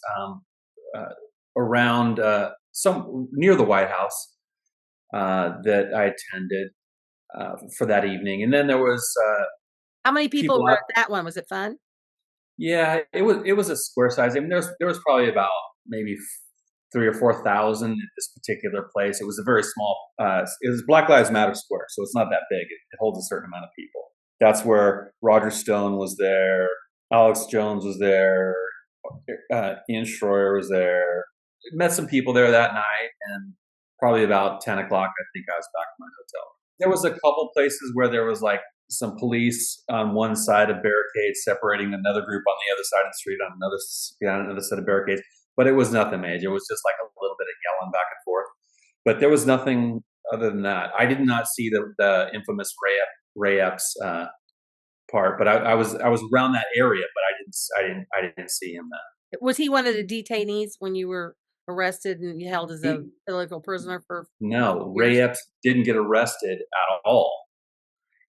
around some near the White House that I attended for that evening, and then there was how many people were at that one? Was it fun? Yeah, it was a square size. I mean, there was probably about maybe 3,000 or 4,000 at this particular place. It was a very small. It was Black Lives Matter Square, so it's not that big. It holds a certain amount of people. That's where Roger Stone was there, Alex Jones was there, Ian Schroyer was there. Met some people there that night, and probably about 10 o'clock, I think I was back in my hotel. There was a couple places where there was like some police on one side of barricades separating another group on the other side of the street on another set of barricades. But it was nothing major. It was just like a little bit of yelling back and forth. But there was nothing other than that. I did not see the infamous Ray Epps part, but I was around that area, but I didn't see him then. Was he one of the detainees when you were arrested and held as a political prisoner for? No, Ray Epps didn't get arrested at all.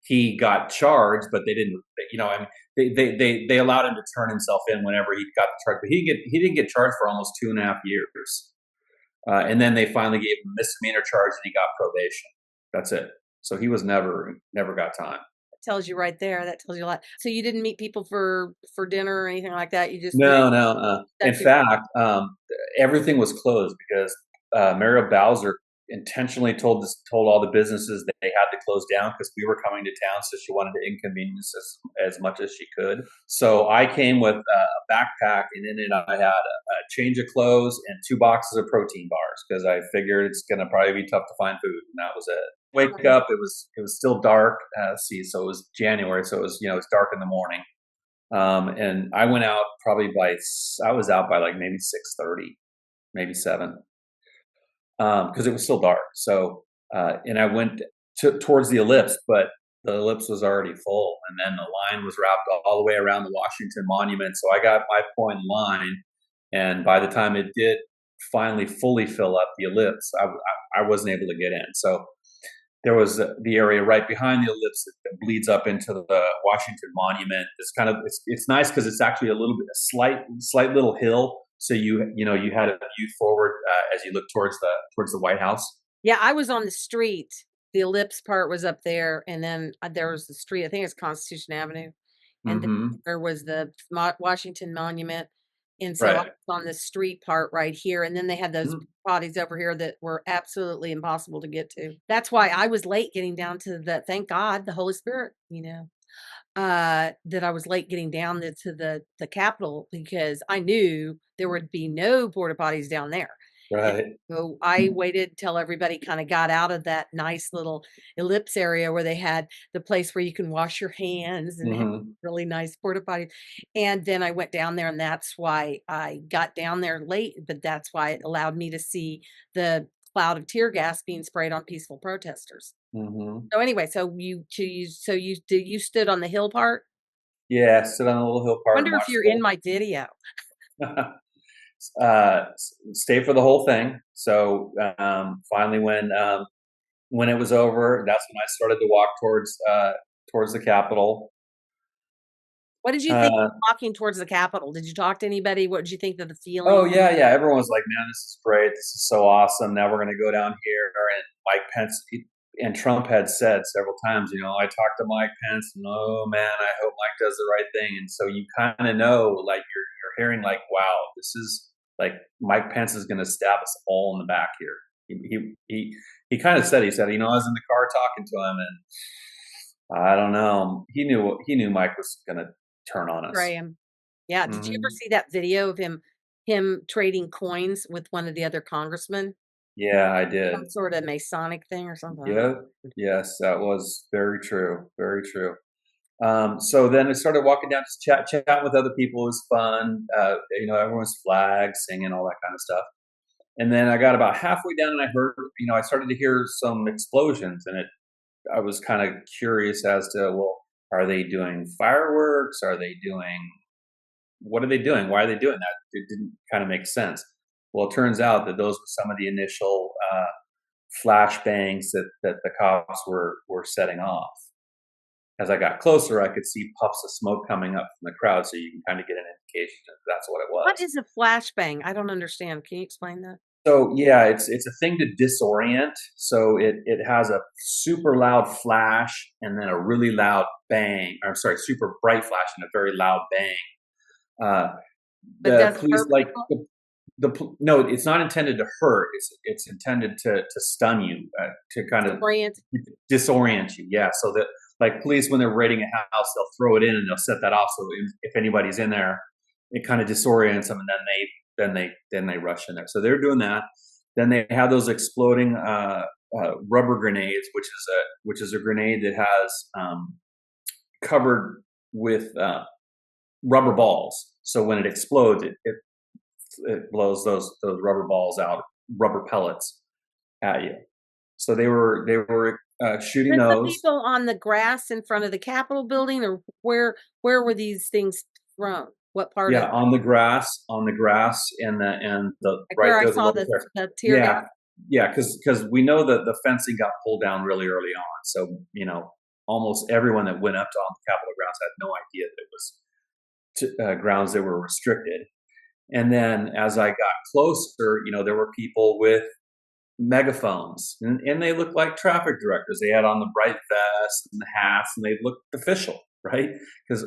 He got charged, but they didn't. I mean, they allowed him to turn himself in whenever he got the charge, but he didn't get charged for almost 2.5 years, and then they finally gave him a misdemeanor charge, and he got probation. That's it. So he was never got time. That tells you right there. That tells you a lot. So you didn't meet people for dinner or anything like that. You just no. In fact, everything was closed because Mario Bowser intentionally told all the businesses that they had to close down because we were coming to town, so she wanted to inconvenience us as much as she could. So I came with a backpack, and in it I had a change of clothes and 2 boxes of protein bars because I figured it's going to probably be tough to find food, and that was it. Wake up, it was still dark. So it was January, so it was it's dark in the morning, and I went out I was out by like maybe 6:30, maybe 7. Because it was still dark. So, and I went towards the ellipse, but the ellipse was already full, and then the line was wrapped all the way around the Washington Monument. So I got my point in line, and by the time it did finally fully fill up the ellipse, I wasn't able to get in. So there was the area right behind the ellipse that bleeds up into the Washington Monument. It's nice because it's actually a slight little hill. So you had a view forward as you look towards the White House. Yeah, I was on the street. The ellipse part was up there, and then there was the street. I think it's Constitution Avenue, and then there was the Washington Monument. And so I was on the street part right here, and then they had those bodies over here that were absolutely impossible to get to. That's why I was late getting down to thank God, the Holy Spirit, that I was late getting down to the Capitol because I knew there would be no porta potties down there. Right. And so I waited till everybody kind of got out of that nice little ellipse area where they had the place where you can wash your hands and have really nice porta potties. And then I went down there, and that's why I got down there late, but that's why it allowed me to see the cloud of tear gas being sprayed on peaceful protesters. So anyway, so you stood on the hill part? Yeah, sit on a little hill part and Wonder if watch you're the in my video. stay for the whole thing. So finally, when it was over, that's when I started to walk towards the Capitol. What did you think walking towards the Capitol? Did you talk to anybody? What did you think of the feeling? Oh yeah, yeah. Everyone was like, "Man, this is great. This is so awesome. Now we're going to go down here." And Mike Pence and Trump had said several times, I talked to Mike Pence, and oh man, I hope Mike does the right thing. And so you kind of know, like you're hearing, like, wow, this is like Mike Pence is going to stab us all in the back here. He kind of said, I was in the car talking to him, and I don't know. He knew Mike was going to turn on us. Graham. Yeah. Did you ever see that video of him trading coins with one of the other congressmen? Yeah, I did. Some sort of Masonic thing or something. Yeah. Yes, that was very true. Very true. So then I started walking down, just chatting with other people. It was fun. Everyone's flags, singing, all that kind of stuff. And then I got about halfway down, and I heard, I started to hear some explosions, and I was kind of curious as to, well, are they doing fireworks? What are they doing? Why are they doing that? It didn't kind of make sense. Well, it turns out that those were some of the initial flashbangs that the cops were setting off. As I got closer, I could see puffs of smoke coming up from the crowd, so you can kind of get an indication that that's what it was. What is a flashbang? I don't understand. Can you explain that? So yeah, it's a thing to disorient. So it has a super loud flash and then a really loud bang. Or sorry, super bright flash and a very loud bang. The police like no, it's not intended to hurt. It's intended to stun you, to kind of disorient you. Yeah, so that like police, when they're raiding a house, they'll throw it in and they'll set that off. So if anybody's in there, it kind of disorients them, and then they rush in there. So they're doing that. Then they have those exploding rubber grenades, which is a grenade that has covered with rubber balls. So when it explodes, it blows those rubber balls out, rubber pellets at you. So they were shooting those. The people on the grass in front of the Capitol building, or where were these things thrown? What part? Yeah, on the grass, and the like right. Where I saw the tear gas. Yeah, because we know that the fencing got pulled down really early on. So almost everyone that went up to on the Capitol grounds had no idea that it was grounds that were restricted. And then as I got closer, there wwere people with megaphones, and they looked like traffic directors. They had on the bright vests and the hats, and they looked official, right? Because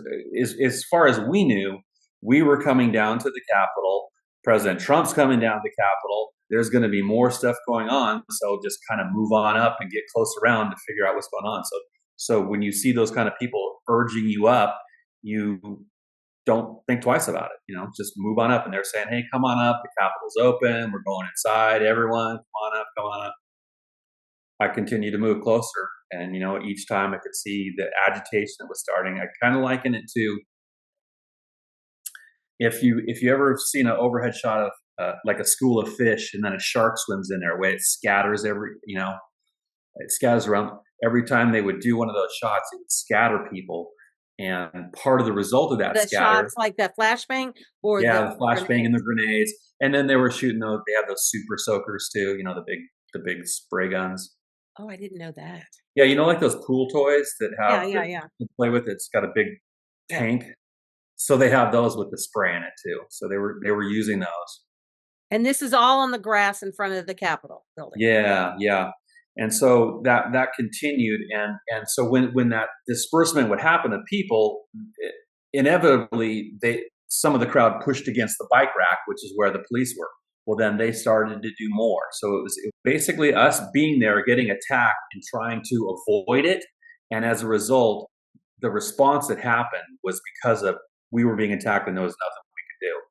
as far as we knew, we were coming down to the Capitol. President Trump's coming down to the Capitol. There's going to be more stuff going on, so just kind of move on up and get close around to figure out what's going on. So when you see those kind of people urging you up, you don't think twice about it. Just move on up. And they're saying, "Hey, come on up. The Capitol's open. We're going inside. Everyone, come on up." I continued to move closer, and each time I could see the agitation that was starting. I kind of liken it to if you ever seen an overhead shot of like a school of fish, and then a shark swims in there, where it scatters it scatters around. Every time they would do one of those shots, it would scatter people. And part of the result of that scatter, shots like that flashbang, or the flashbang and the grenades, and then they were shooting those. They have those super soakers too. The big spray guns. Oh, I didn't know that. Yeah, like those pool toys that have to play with. It's got a big tank, so they have those with the spray in it too. So they were using those. And this is all on the grass in front of the Capitol building. Yeah, yeah. And so that continued, and so when that disbursement would happen of people, inevitably some of the crowd pushed against the bike rack, which is where the police were. Well, then they started to do more. So it was basically us being there, getting attacked, and trying to avoid it. And as a result, the response that happened was because of we were being attacked, and there was nothing we could do.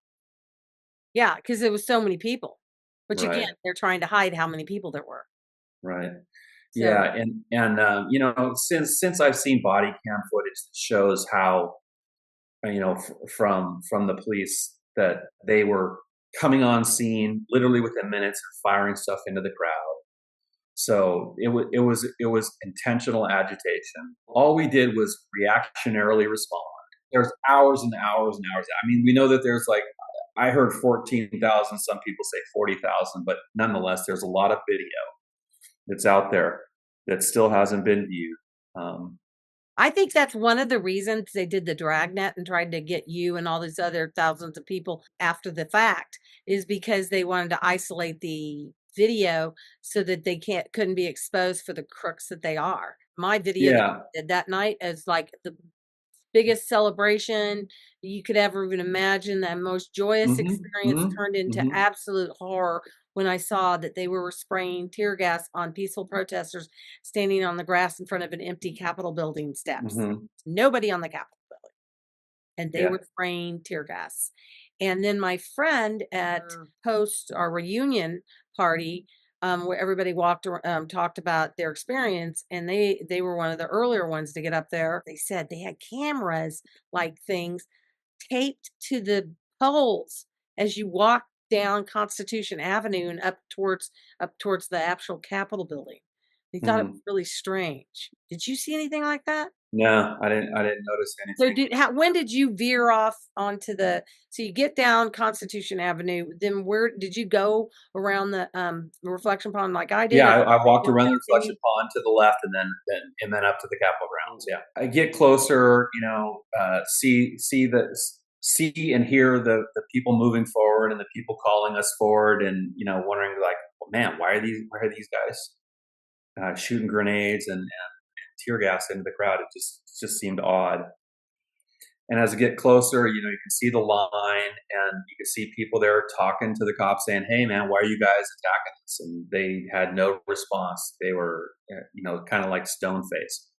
Yeah, because there was so many people. Which again, they're trying to hide how many people there were. Right. So, yeah, and since I've seen body cam footage that shows how from the police that they were coming on scene literally within minutes and firing stuff into the crowd. So it was intentional agitation. All we did was reactionarily respond. there's hours and hours and hours. I mean, we know that there's like, I heard 14,000. Some people say 40,000, but nonetheless, there's a lot of video that's out there that still hasn't been viewed. I think that's one of the reasons they did the dragnet and tried to get you and all these other thousands of people after the fact, is because they wanted to isolate the video so that they couldn't be exposed for the crooks that they are. My video that Yeah. I did that night is like the biggest celebration you could ever even imagine. That most joyous experience turned into absolute horror when I saw that they were spraying tear gas on peaceful protesters standing on the grass in front of an empty Capitol building steps. Nobody on the Capitol building. And they were spraying tear gas. And then my friend at post our reunion party, where everybody talked about their experience, and they were one of the earlier ones to get up there. They said they had cameras like things taped to the poles as you walk down Constitution Avenue and up towards the actual Capitol building. They thought it was really strange. Did you see anything like that? No, I didn't notice anything. So when did you veer off onto so you get down Constitution Avenue, then where did you go around the reflection pond like I did? Yeah, I walked around the reflection pond to the left and then up to the Capitol grounds. Yeah. I get closer, see and hear the people moving forward and the people calling us forward, and wondering like, well, man, why are these guys shooting grenades and tear gas into the crowd? It just seemed odd. And as I get closer, you can see the line, and you can see people there talking to the cops saying, "Hey man, why are you guys attacking us?" And they had no response. They were, kind of like stone faced.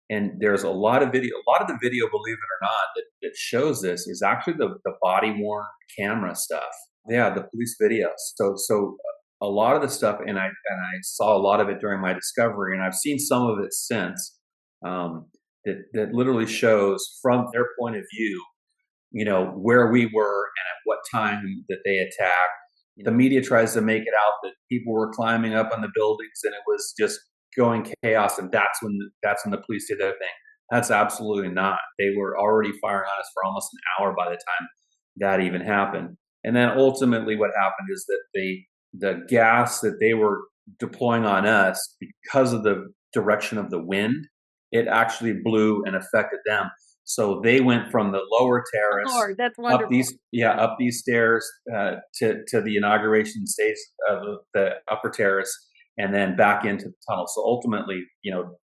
And there's a lot of the video, believe it or not, that shows this is actually the body worn camera stuff. Yeah, the police videos. So a lot of the stuff, and I saw a lot of it during my discovery, and I've seen some of it since. That literally shows from their point of view, where we were and at what time that they attacked. The media tries to make it out that people were climbing up on the buildings and it was just going chaos, and that's when the police did their thing. That's absolutely not. They were already firing on us for almost an hour by the time that even happened. And then ultimately what happened is that the gas that they were deploying on us, because of the direction of the wind, it actually blew and affected them. So they went from the lower terrace that's wonderful. up these stairs to the inauguration stage of the upper terrace, and then back into the tunnel. So ultimately,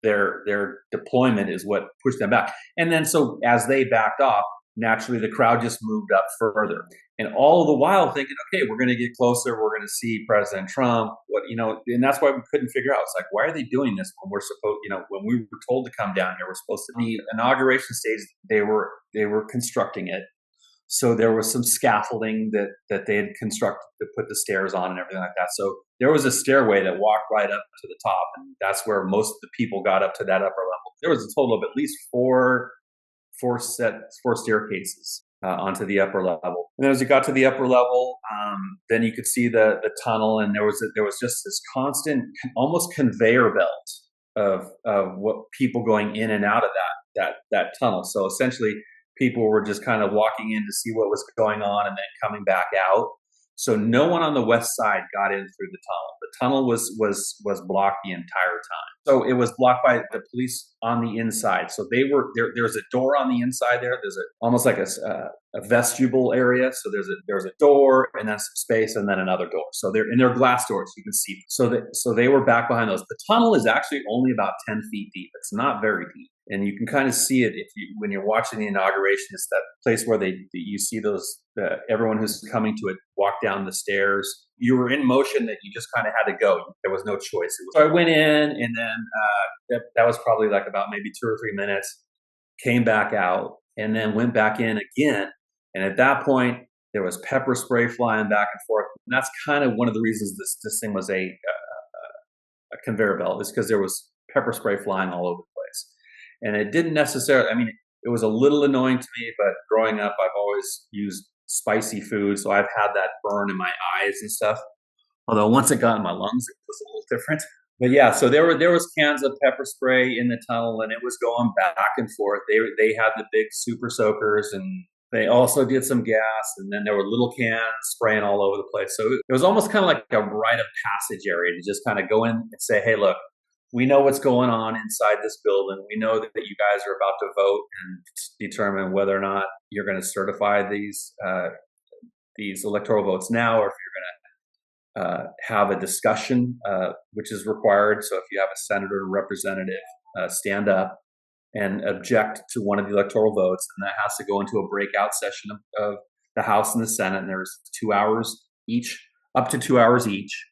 their deployment is what pushed them back. And then so as they backed off, naturally the crowd just moved up further. And all the while thinking, okay, we're going to get closer. We're going to see President Trump. And that's why we couldn't figure out. It's like, why are they doing this when we're supposed, when we were told to come down here, we're supposed to be inauguration stage. They were constructing it. So there was some scaffolding that they had constructed to put the stairs on and everything like that. So there was a stairway that walked right up to the top. And that's where most of the people got up to that upper level. There was a total of at least four staircases onto the upper level. And then as you got to the upper level, then you could see the tunnel, and there was just this constant, almost conveyor belt of what people going in and out of that tunnel. So essentially, people were just kind of walking in to see what was going on and then coming back out. So no one on the west side got in through the tunnel. The tunnel was blocked the entire time. So it was blocked by the police on the inside. So they were there. There's a door on the inside there. There's almost like a vestibule area. So there's a door and then some space and then another door. So they're glass doors. You can see. So they were back behind those. The tunnel is actually only about 10 feet deep. It's not very deep. And you can kind of see it when you're watching the inauguration. It's that place where you see those everyone who's coming to it walk down the stairs. You were in motion that you just kind of had to go. There was no choice. So I went in, and then that was probably like about maybe 2 or 3 minutes. Came back out, and then went back in again. And at that point, there was pepper spray flying back and forth. And that's kind of one of the reasons this thing was a conveyor belt, is because there was pepper spray flying all over the place. And it didn't necessarily, it was a little annoying to me, but growing up, I've always used spicy food. So I've had that burn in my eyes and stuff. Although once it got in my lungs, it was a little different. But yeah, so there was cans of pepper spray in the tunnel, and it was going back and forth. They had the big super soakers, and they also did some gas, and then there were little cans spraying all over the place. So it was almost kind of like a rite of passage area to just kind of go in and say, hey, look, we know what's going on inside this building. We know that you guys are about to vote and determine whether or not you're going to certify these electoral votes now, or if you're going to have a discussion, which is required. So if you have a senator or representative stand up and object to one of the electoral votes, and that has to go into a breakout session of the House and the Senate, and there's 2 hours each, up to 2 hours each.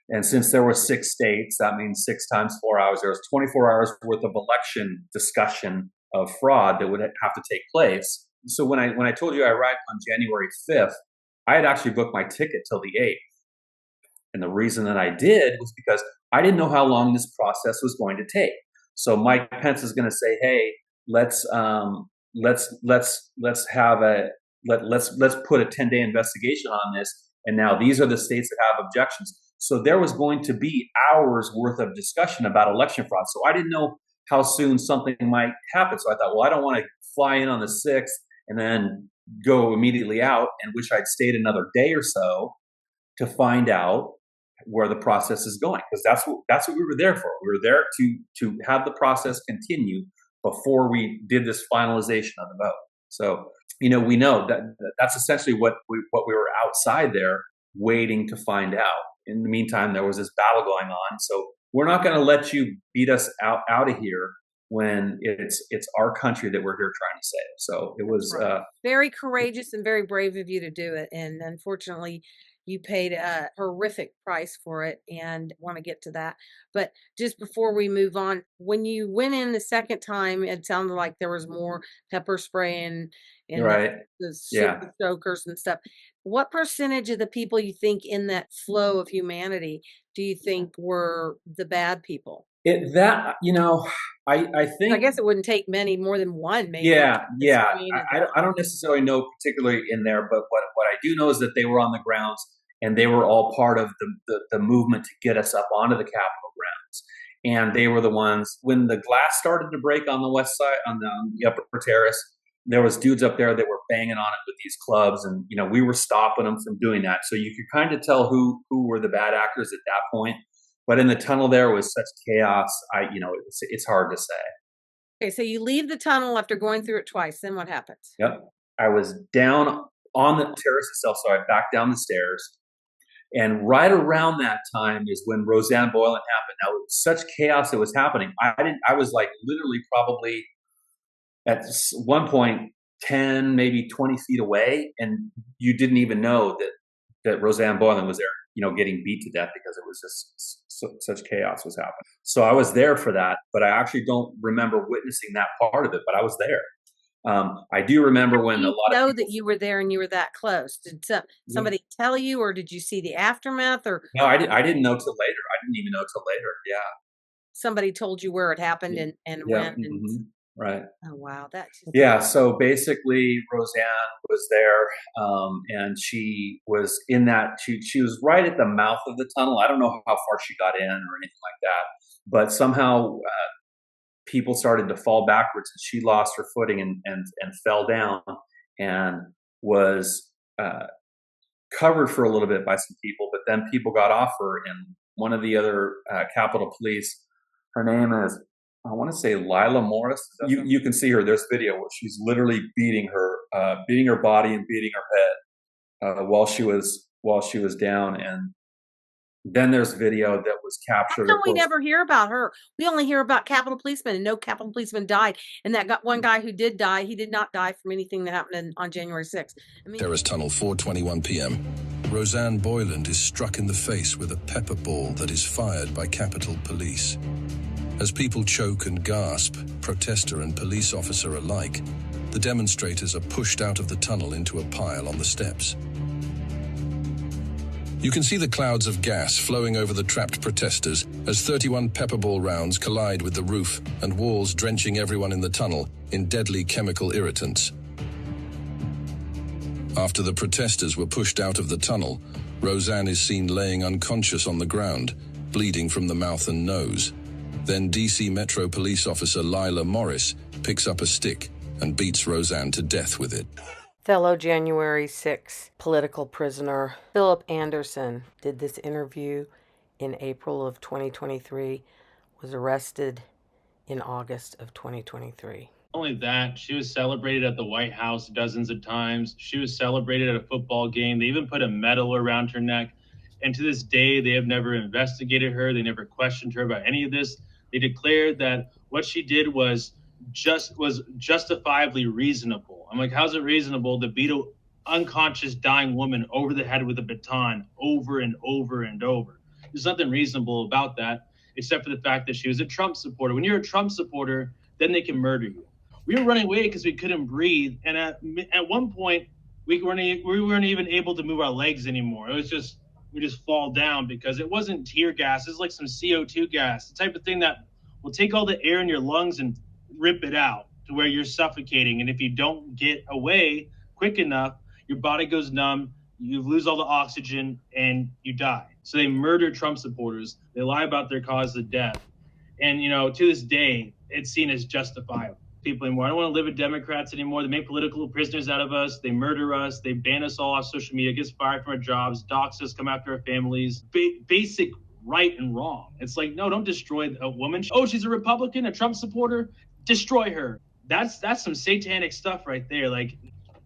And since there were 6 states, that means 6 times 4 hours. There was 24 hours worth of election discussion of fraud that would have to take place. So when I told you I arrived on January 5th, I had actually booked my ticket till the 8th. And the reason that I did was because I didn't know how long this process was going to take. So Mike Pence is going to say, "Hey, let's put a 10-day investigation on this. And now these are the states that have objections." So there was going to be hours worth of discussion about election fraud. So I didn't know how soon something might happen. So I thought, well, I don't want to fly in on the 6th and then go immediately out, and wish I'd stayed another day or so to find out where the process is going, because that's what we were there for. We were there to have the process continue before we did this finalization of the vote. So we know that's essentially what we were outside there waiting to find out. In the meantime, there was this battle going on. So we're not going to let you beat us out of here when it's our country that we're here trying to save. So it was very courageous and very brave of you to do it. And unfortunately, you paid a horrific price for it, and want to get to that. But just before we move on, when you went in the second time, it sounded like there was more pepper spray and right. the super soakers and stuff. What percentage of the people you think in that flow of humanity do you think were the bad people? I think, I guess it wouldn't take many, more than one, maybe. Yeah. I don't necessarily know particularly in there, but what I do know is that they were on the grounds, and they were all part of the movement to get us up onto the Capitol grounds. And they were the ones, when the glass started to break on the west side, on the upper terrace, there was dudes up there that were banging on it with these clubs, and we were stopping them from doing that. So you could kind of tell who were the bad actors at that point. But in the tunnel there was such chaos. It's hard to say. Okay, so you leave the tunnel after going through it twice. Then what happens? Yep, I was down on the terrace itself, so I backed down the stairs. And right around that time is when Roseanne Boylan happened. Now, such chaos that was happening. I was like literally probably at one point 10, maybe 20 feet away, and you didn't even know that Roseanne Boylan was there, getting beat to death, because it was just such chaos was happening. So I was there for that, but I actually don't remember witnessing that part of it, but I was there. I do remember when a lot of people that you were there and you were that close. Did somebody tell you, or did you see the aftermath? Or no, I didn't know till later. I didn't even know till later. Yeah, somebody told you where it happened and when. And right. Oh wow, So basically, Roseanne was there, and she was in that. She was right at the mouth of the tunnel. I don't know how far she got in or anything like that, but somehow people started to fall backwards, and she lost her footing and fell down, and was covered for a little bit by some people. But then people got off her, and one of the other Capitol Police, her name is, I want to say, Lila Morris. You can see her. There's video where she's literally beating her body and beating her head while she was down. And then there's video that was captured. How come we never hear about her? We only hear about Capitol policemen, and no Capitol policeman died. And that one guy who did die, he did not die from anything that happened on January 6th. Terrace Tunnel, 4:21 p.m. Roseanne Boylan is struck in the face with a pepper ball that is fired by Capitol Police. As people choke and gasp, protester and police officer alike, the demonstrators are pushed out of the tunnel into a pile on the steps. You can see the clouds of gas flowing over the trapped protesters as 31 pepperball rounds collide with the roof and walls, drenching everyone in the tunnel in deadly chemical irritants. After the protesters were pushed out of the tunnel, Roseanne is seen laying unconscious on the ground, bleeding from the mouth and nose. Then DC Metro Police Officer Lila Morris picks up a stick and beats Roseanne to death with it. Fellow January 6 political prisoner Philip Anderson did this interview in April of 2023, was arrested in August of 2023. Only that, she was celebrated at the White House dozens of times. She was celebrated at a football game. They even put a medal around her neck. And to this day, they have never investigated her. They never questioned her about any of this. They declared that what she did was justifiably reasonable. I'm like, how's it reasonable to beat an unconscious dying woman over the head with a baton over and over and over? There's nothing reasonable about that, except for the fact that she was a Trump supporter. When you're a Trump supporter, then they can murder you. We were running away because we couldn't breathe. And at one point, we weren't even able to move our legs anymore. It was just, we just fall down because it wasn't tear gas. It's like some CO2 gas, the type of thing that will take all the air in your lungs and rip it out to where you're suffocating. And if you don't get away quick enough, your body goes numb, you lose all the oxygen, and you die. So they murder Trump supporters. They lie about their cause of death. And, you know, to this day, it's seen as justifiable. People anymore. I don't want to live with Democrats anymore. They make political prisoners out of us. They murder us. They ban us all off social media, get us fired from our jobs, dox us, come after our families. Basic right and wrong. It's like, no, don't destroy a woman. Oh, she's a Republican, a Trump supporter. Destroy her. That's some satanic stuff right there. Like,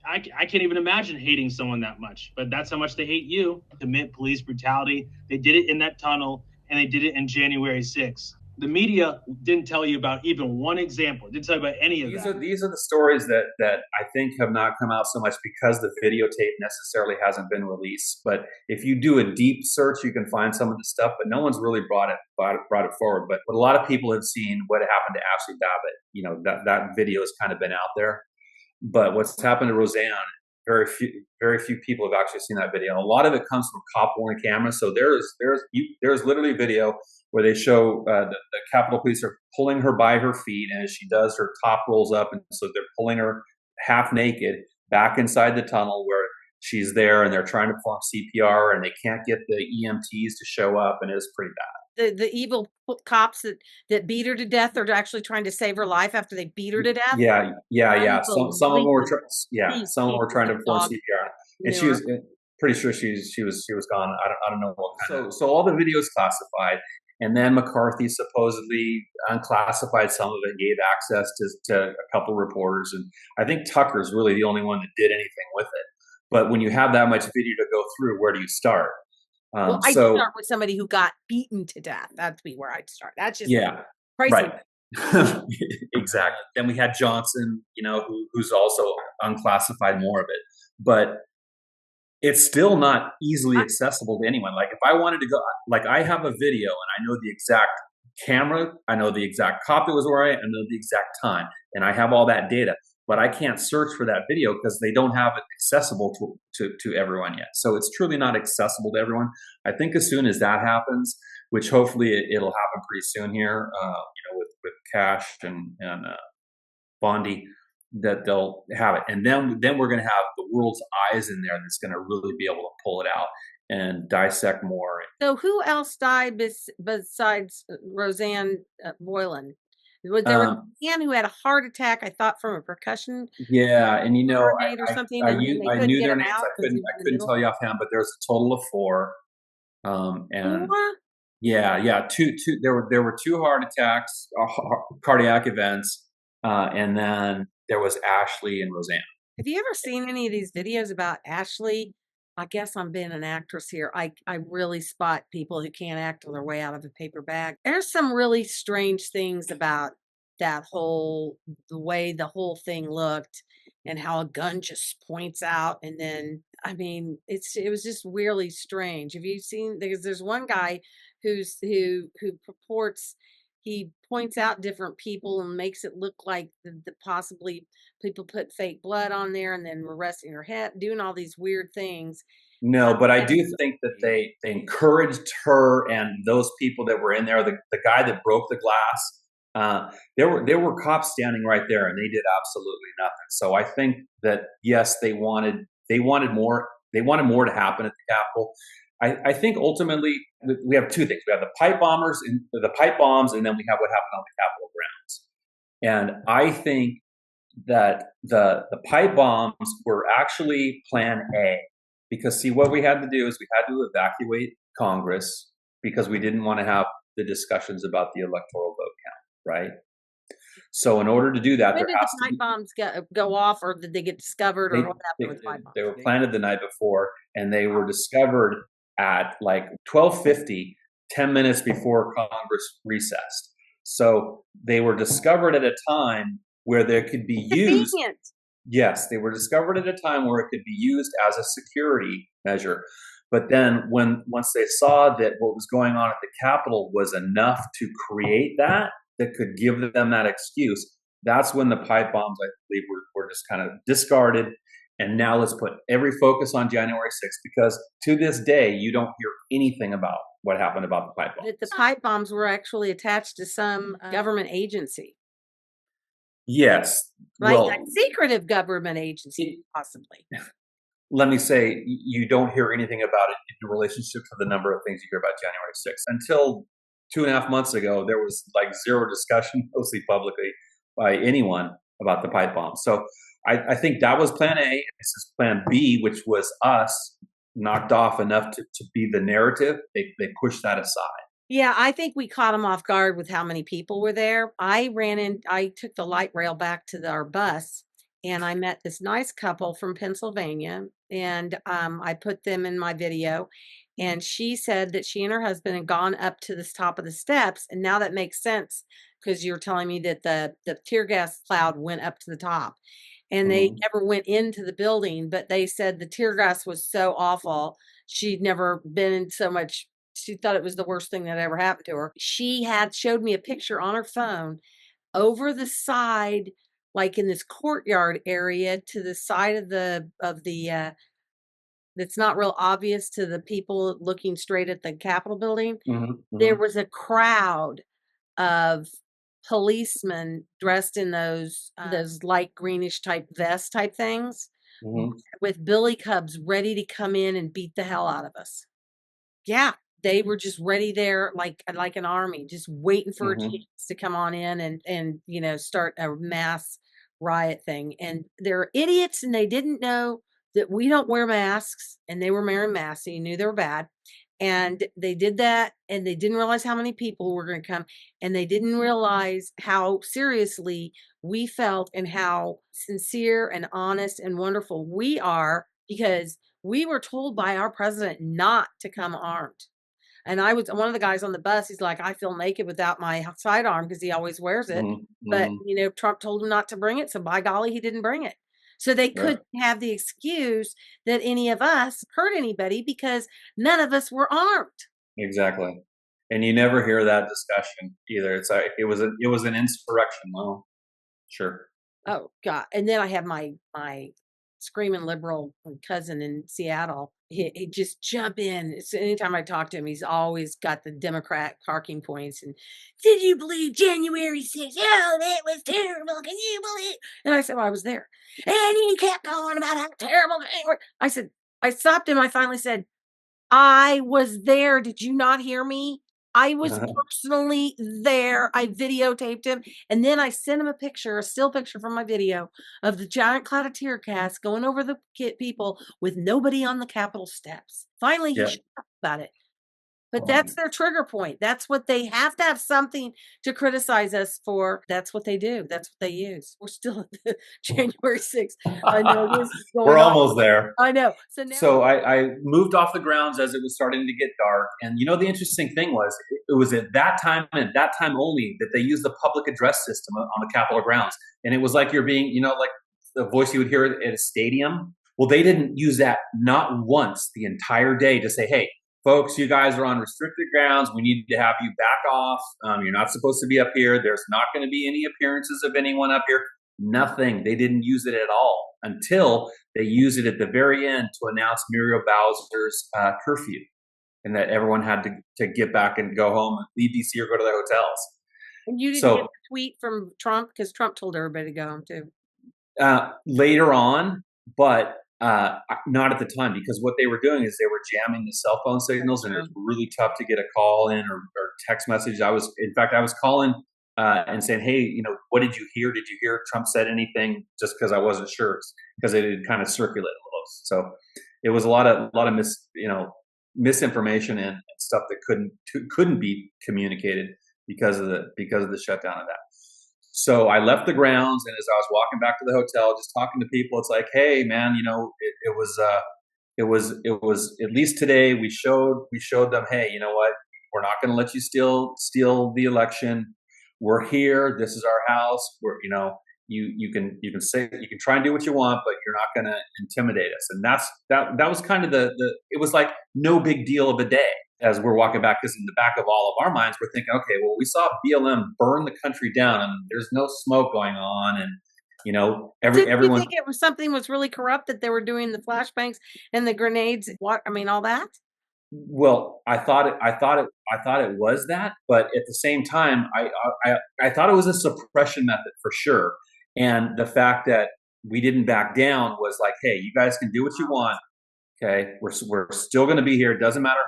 I can't even imagine hating someone that much, but that's how much they hate you. Commit police brutality. They did it in that tunnel, and they did it in January 6th. The media didn't tell you about even one example. It didn't tell you about any of that. These are the stories that I think have not come out so much because the videotape necessarily hasn't been released. But if you do a deep search, you can find some of the stuff, but no one's really brought it forward. But a lot of people have seen what happened to Ashley Babbitt. You know, that video has kind of been out there. But what's happened to Roseanne, very few people have actually seen that video. And a lot of it comes from cop-worn cameras. So there's literally a video where they show the Capitol Police are pulling her by her feet, and as she does, her top rolls up, and so they're pulling her half naked back inside the tunnel where she's there, and they're trying to perform CPR, and they can't get the EMTs to show up, and it's pretty bad. The evil cops that beat her to death are actually trying to save her life after they beat her to death. Yeah. Some of them were trying to perform CPR, and she was pretty sure she was gone. I don't know what kind. So all the videos classified. And then McCarthy supposedly unclassified some of it, gave access to a couple reporters. And I think Tucker's really the only one that did anything with it. But when you have that much video to go through, where do you start? Well, I'd start with somebody who got beaten to death. That'd be where I'd start. That's just crazy. Right. Exactly. Then we had Johnson, you know, who's also unclassified more of it. But it's still not easily accessible to anyone. Like if I wanted to go, like I have a video and I know the exact camera, I know the exact cop that was wearing it, I know the exact time, and I have all that data, but I can't search for that video because they don't have it accessible to everyone yet. So it's truly not accessible to everyone. I think as soon as that happens, which hopefully it'll happen pretty soon here, you know, with Cash and Bondi, that they'll have it. And then we're going to have the world's eyes in there that's going to really be able to pull it out and dissect more. So who else died besides Roseanne Boyland? Was there a man who had a heart attack, I thought, from a percussion? Yeah, and you know, I knew their names. I couldn't tell you offhand, but there's a total of 4. And yeah, two. There were 2 heart attacks, cardiac events, and then there was Ashley and Roseanne. Have you ever seen any of these videos about Ashley? I guess I'm being an actress here. I really spot people who can't act on their way out of a paper bag. There's some really strange things about the way the whole thing looked and how a gun just points out. And then, I mean, it was just really strange. Have you seen, there's one guy who purports, he points out different people and makes it look like the possibly people put fake blood on there and then were resting her head, doing all these weird things. No, but I do think that they encouraged her and those people that were in there. The guy that broke the glass, there were cops standing right there, and they did absolutely nothing. So I think that yes, they wanted more. They wanted more to happen at the Capitol. I think ultimately we have two things. We have the pipe bombs, and then we have what happened on the Capitol grounds. And I think that the pipe bombs were actually plan A, because see, what we had to do is we had to evacuate Congress because we didn't want to have the discussions about the electoral vote count, right? So in order to do that, When there did has the to be, pipe bombs go off, or did they get discovered, or what happened with the pipe bombs? they were planted the night before, and they were discovered at like 12:50, 10 minutes before Congress recessed. So they were discovered at a time where they could be used. Convenient. Yes, they were discovered at a time where it could be used as a security measure. But then once they saw that what was going on at the Capitol was enough to create that could give them that excuse, that's when the pipe bombs, I believe, were just kind of discarded. And now let's put every focus on January 6th, because to this day, you don't hear anything about what happened about the pipe bombs. That the pipe bombs were actually attached to some government agency. Yes. Right? Well, A secretive government agency, possibly. let me say, you don't hear anything about it in relationship to the number of things you hear about January 6th. Until 2.5 months ago, there was like zero discussion, mostly publicly, by anyone about the pipe bomb. So I think that was plan A. This is plan B, which was us knocked off enough to be the narrative. They pushed that aside. Yeah, I think we caught them off guard with how many people were there. I took the light rail back to our bus, and I met this nice couple from Pennsylvania, and I put them in my video. And she said that she and her husband had gone up to the top of the steps, and now that makes sense because you're telling me that the tear gas cloud went up to the top, and they never went into the building. But they said the tear gas was so awful, she'd never been in so much. She thought it was the worst thing that ever happened to her. She had showed me a picture on her phone over the side, like in this courtyard area to the side of the that's not real obvious to the people looking straight at the Capitol building. There was a crowd of policemen dressed in those light greenish type vest type things with billy clubs ready to come in and beat the hell out of us. Yeah, they were just ready there like an army, just waiting for a chance to come on in and start a mass riot thing. And they're idiots, and they didn't know that we don't wear masks, and they were wearing masks, so you knew they were bad. And they did that, and they didn't realize how many people were going to come, and they didn't realize how seriously we felt and how sincere and honest and wonderful we are, because we were told by our president not to come armed. And I was one of the guys on the bus. He's like, I feel naked without my sidearm because he always wears it. But, Trump told him not to bring it. So by golly, he didn't bring it. So they couldn't have the excuse that any of us hurt anybody because none of us were armed. Exactly. And you never hear that discussion either. It's like it was an insurrection. Well, sure. Oh God. And then I have my screaming liberal cousin in Seattle. He just jump in. So anytime I talk to him, he's always got the Democrat talking points. And did you believe January 6th? Oh, that was terrible. Can you believe? And I said, well, I was there. And he kept going about how terrible they were. I said, I stopped him. I finally said, I was there. Did you not hear me? I was personally there. I videotaped him. And then I sent him a still picture from my video of the giant cloud of tear gas going over the people with nobody on the Capitol steps. Finally, he shut up about it. But that's their trigger point. That's what they have to have something to criticize us for. That's what they do. That's what they use. We're still at January 6th. I know this is going We're on. almost there. I know. So I moved off the grounds as it was starting to get dark. And the interesting thing was, it was at that time and at that time only that they used the public address system on the Capitol grounds. And it was like you're being, like the voice you would hear at a stadium. Well, they didn't use that not once the entire day to say, hey, folks, you guys are on restricted grounds. We need to have you back off. You're not supposed to be up here. There's not going to be any appearances of anyone up here. Nothing. They didn't use it at all until they used it at the very end to announce Muriel Bowser's curfew, and that everyone had to get back and go home, leave DC or go to their hotels. And you didn't get a tweet from Trump because Trump told everybody to go home too. Later on, but Not at the time, because what they were doing is they were jamming the cell phone signals, and it was really tough to get a call in or text message. In fact, I was calling and saying, "Hey, what did you hear? Did you hear Trump said anything?" Just because I wasn't sure, because it had kind of circulated a little. So it was a lot of misinformation and stuff that couldn't be communicated because of the shutdown of that. So I left the grounds, and as I was walking back to the hotel, just talking to people, it's like, hey, man, it was at least today we showed them, hey, you know what? We're not going to let you steal the election. We're here. This is our house. You can try and do what you want, but you're not going to intimidate us. And that was kind of it was like no big deal of a day as we're walking back, because in the back of all of our minds, we're thinking, okay, well, we saw BLM burn the country down and there's no smoke going on. And, everyone. You think it was something was really corrupt that they were doing the flashbangs and the grenades? All that? Well, I thought it was that, but at the same time, I thought it was a suppression method for sure. And the fact that we didn't back down was like, hey, you guys can do what you want. Okay, we're still going to be here. It doesn't matter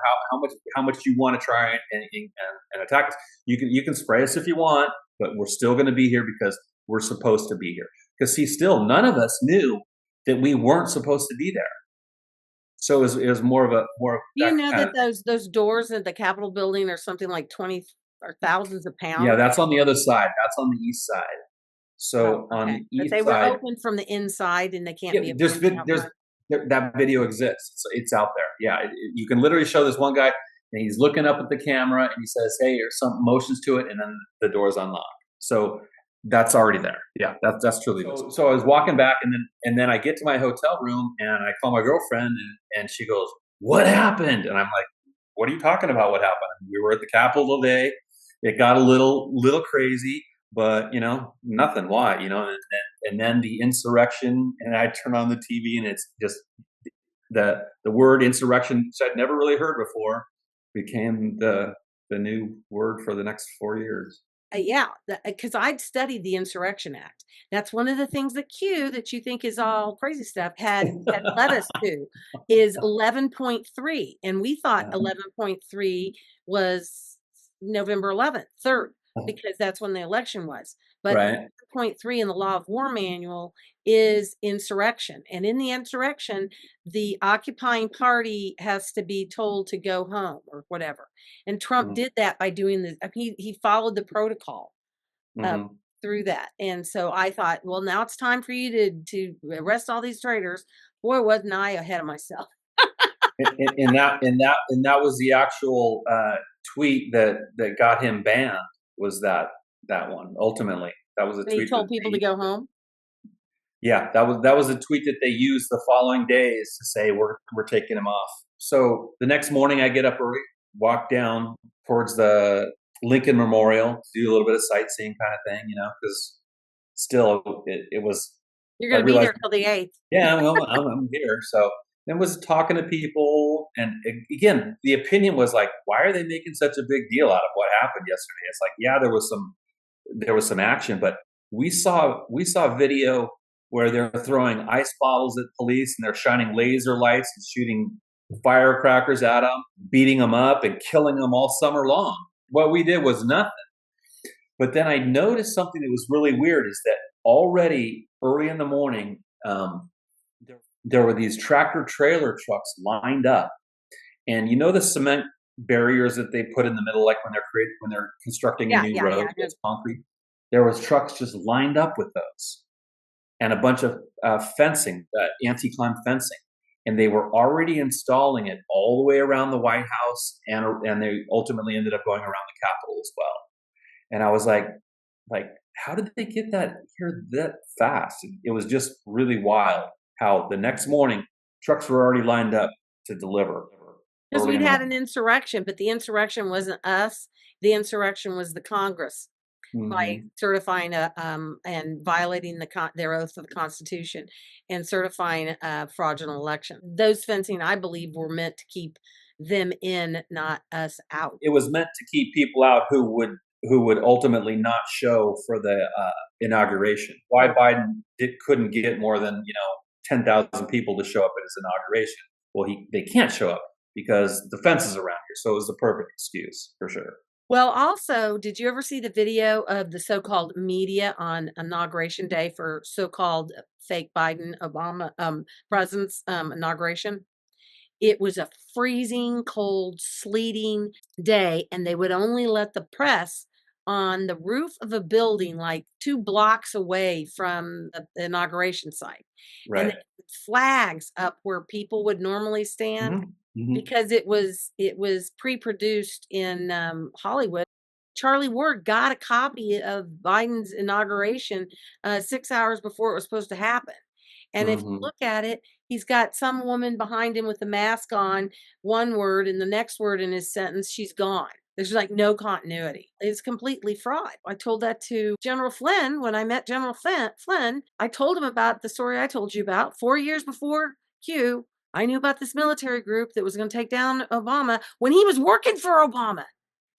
how much you want to try and attack us. You can spray us if you want, but we're still going to be here because we're supposed to be here. Because still none of us knew that we weren't supposed to be there. So it was more of. You know that those doors at the Capitol building are something like 20 or thousands of pounds. Yeah, that's on the other side. That's on the east side. So on the east side, they were open from the inside, and they can't be. That video exists. It's out there. Yeah, you can literally show this one guy, and he's looking up at the camera, and he says, "Hey, there's some motions to it," and then the door's unlocked. So that's already there. Yeah, that's truly. So I was walking back, and then I get to my hotel room, and I call my girlfriend, and she goes, "What happened?" And I'm like, "What are you talking about? What happened?" We were at the Capitol today. It got a little crazy. But nothing. Why? And then the insurrection, and I turn on the TV, and it's just the word insurrection, which I'd never really heard before, became the new word for the next 4 years. Yeah, because I'd studied the Insurrection Act. That's one of the things that Q, that you think is all crazy stuff, had led us to, is 11.3, and we thought 11.3 was November 11th, 3rd. Because that's when the election was. But right. 0.3 in the Law of War Manual is insurrection. And in the insurrection, the occupying party has to be told to go home or whatever. And Trump did that by doing he followed the protocol through that. And so I thought, well, now it's time for you to arrest all these traitors. Boy, wasn't I ahead of myself. and that was the actual tweet that got him banned. Was that one ultimately? That was a tweet. He told people to go home. Yeah, that was a tweet that they used the following days to say we're taking him off. So the next morning, I get up early, walk down towards the Lincoln Memorial, do a little bit of sightseeing kind of thing, because still it was. You're going to be there till the 8th. Yeah, well, I'm here, so. And was talking to people, and again, the opinion was like, why are they making such a big deal out of what happened yesterday? It's like, yeah, there was some action, but we saw video where they're throwing ice bottles at police, and they're shining laser lights and shooting firecrackers at them, beating them up and killing them all summer long. What we did was nothing. But then I noticed something that was really weird, is that already early in the morning, there were these tractor trailer trucks lined up, and the cement barriers that they put in the middle, like when they're constructing a new road, it's concrete. There was trucks just lined up with those, and a bunch of fencing, anti-climb fencing, and they were already installing it all the way around the White House, and they ultimately ended up going around the Capitol as well. And I was like, how did they get that here that fast? It was just really wild. How the next morning trucks were already lined up to deliver. Because we'd had an insurrection, but the insurrection wasn't us. The insurrection was the Congress by certifying and violating their oath of the Constitution and certifying a fraudulent election. Those fencing, I believe, were meant to keep them in, not us out. It was meant to keep people out who would ultimately not show for the inauguration. Why Biden couldn't get more than 10,000 people to show up at his inauguration. Well, they can't show up because the fence is around here. So it was the perfect excuse for sure. Well, also, did you ever see the video of the so-called media on inauguration day for so-called fake Biden Obama president's inauguration? It was a freezing cold, sleeting day, and they would only let the press on the roof of a building like 2 blocks away from the inauguration site. And Right. they put flags up where people would normally stand because it was pre-produced in Hollywood. Charlie Ward got a copy of Biden's inauguration 6 hours before it was supposed to happen. And if you look at it, he's got some woman behind him with the mask on, one word, and the next word in his sentence, she's gone. There's like no continuity. It's completely fraud. I told that to General Flynn when I met General Flynn. I told him about the story I told you about. 4 years before Q, I knew about this military group that was going to take down Obama when he was working for Obama.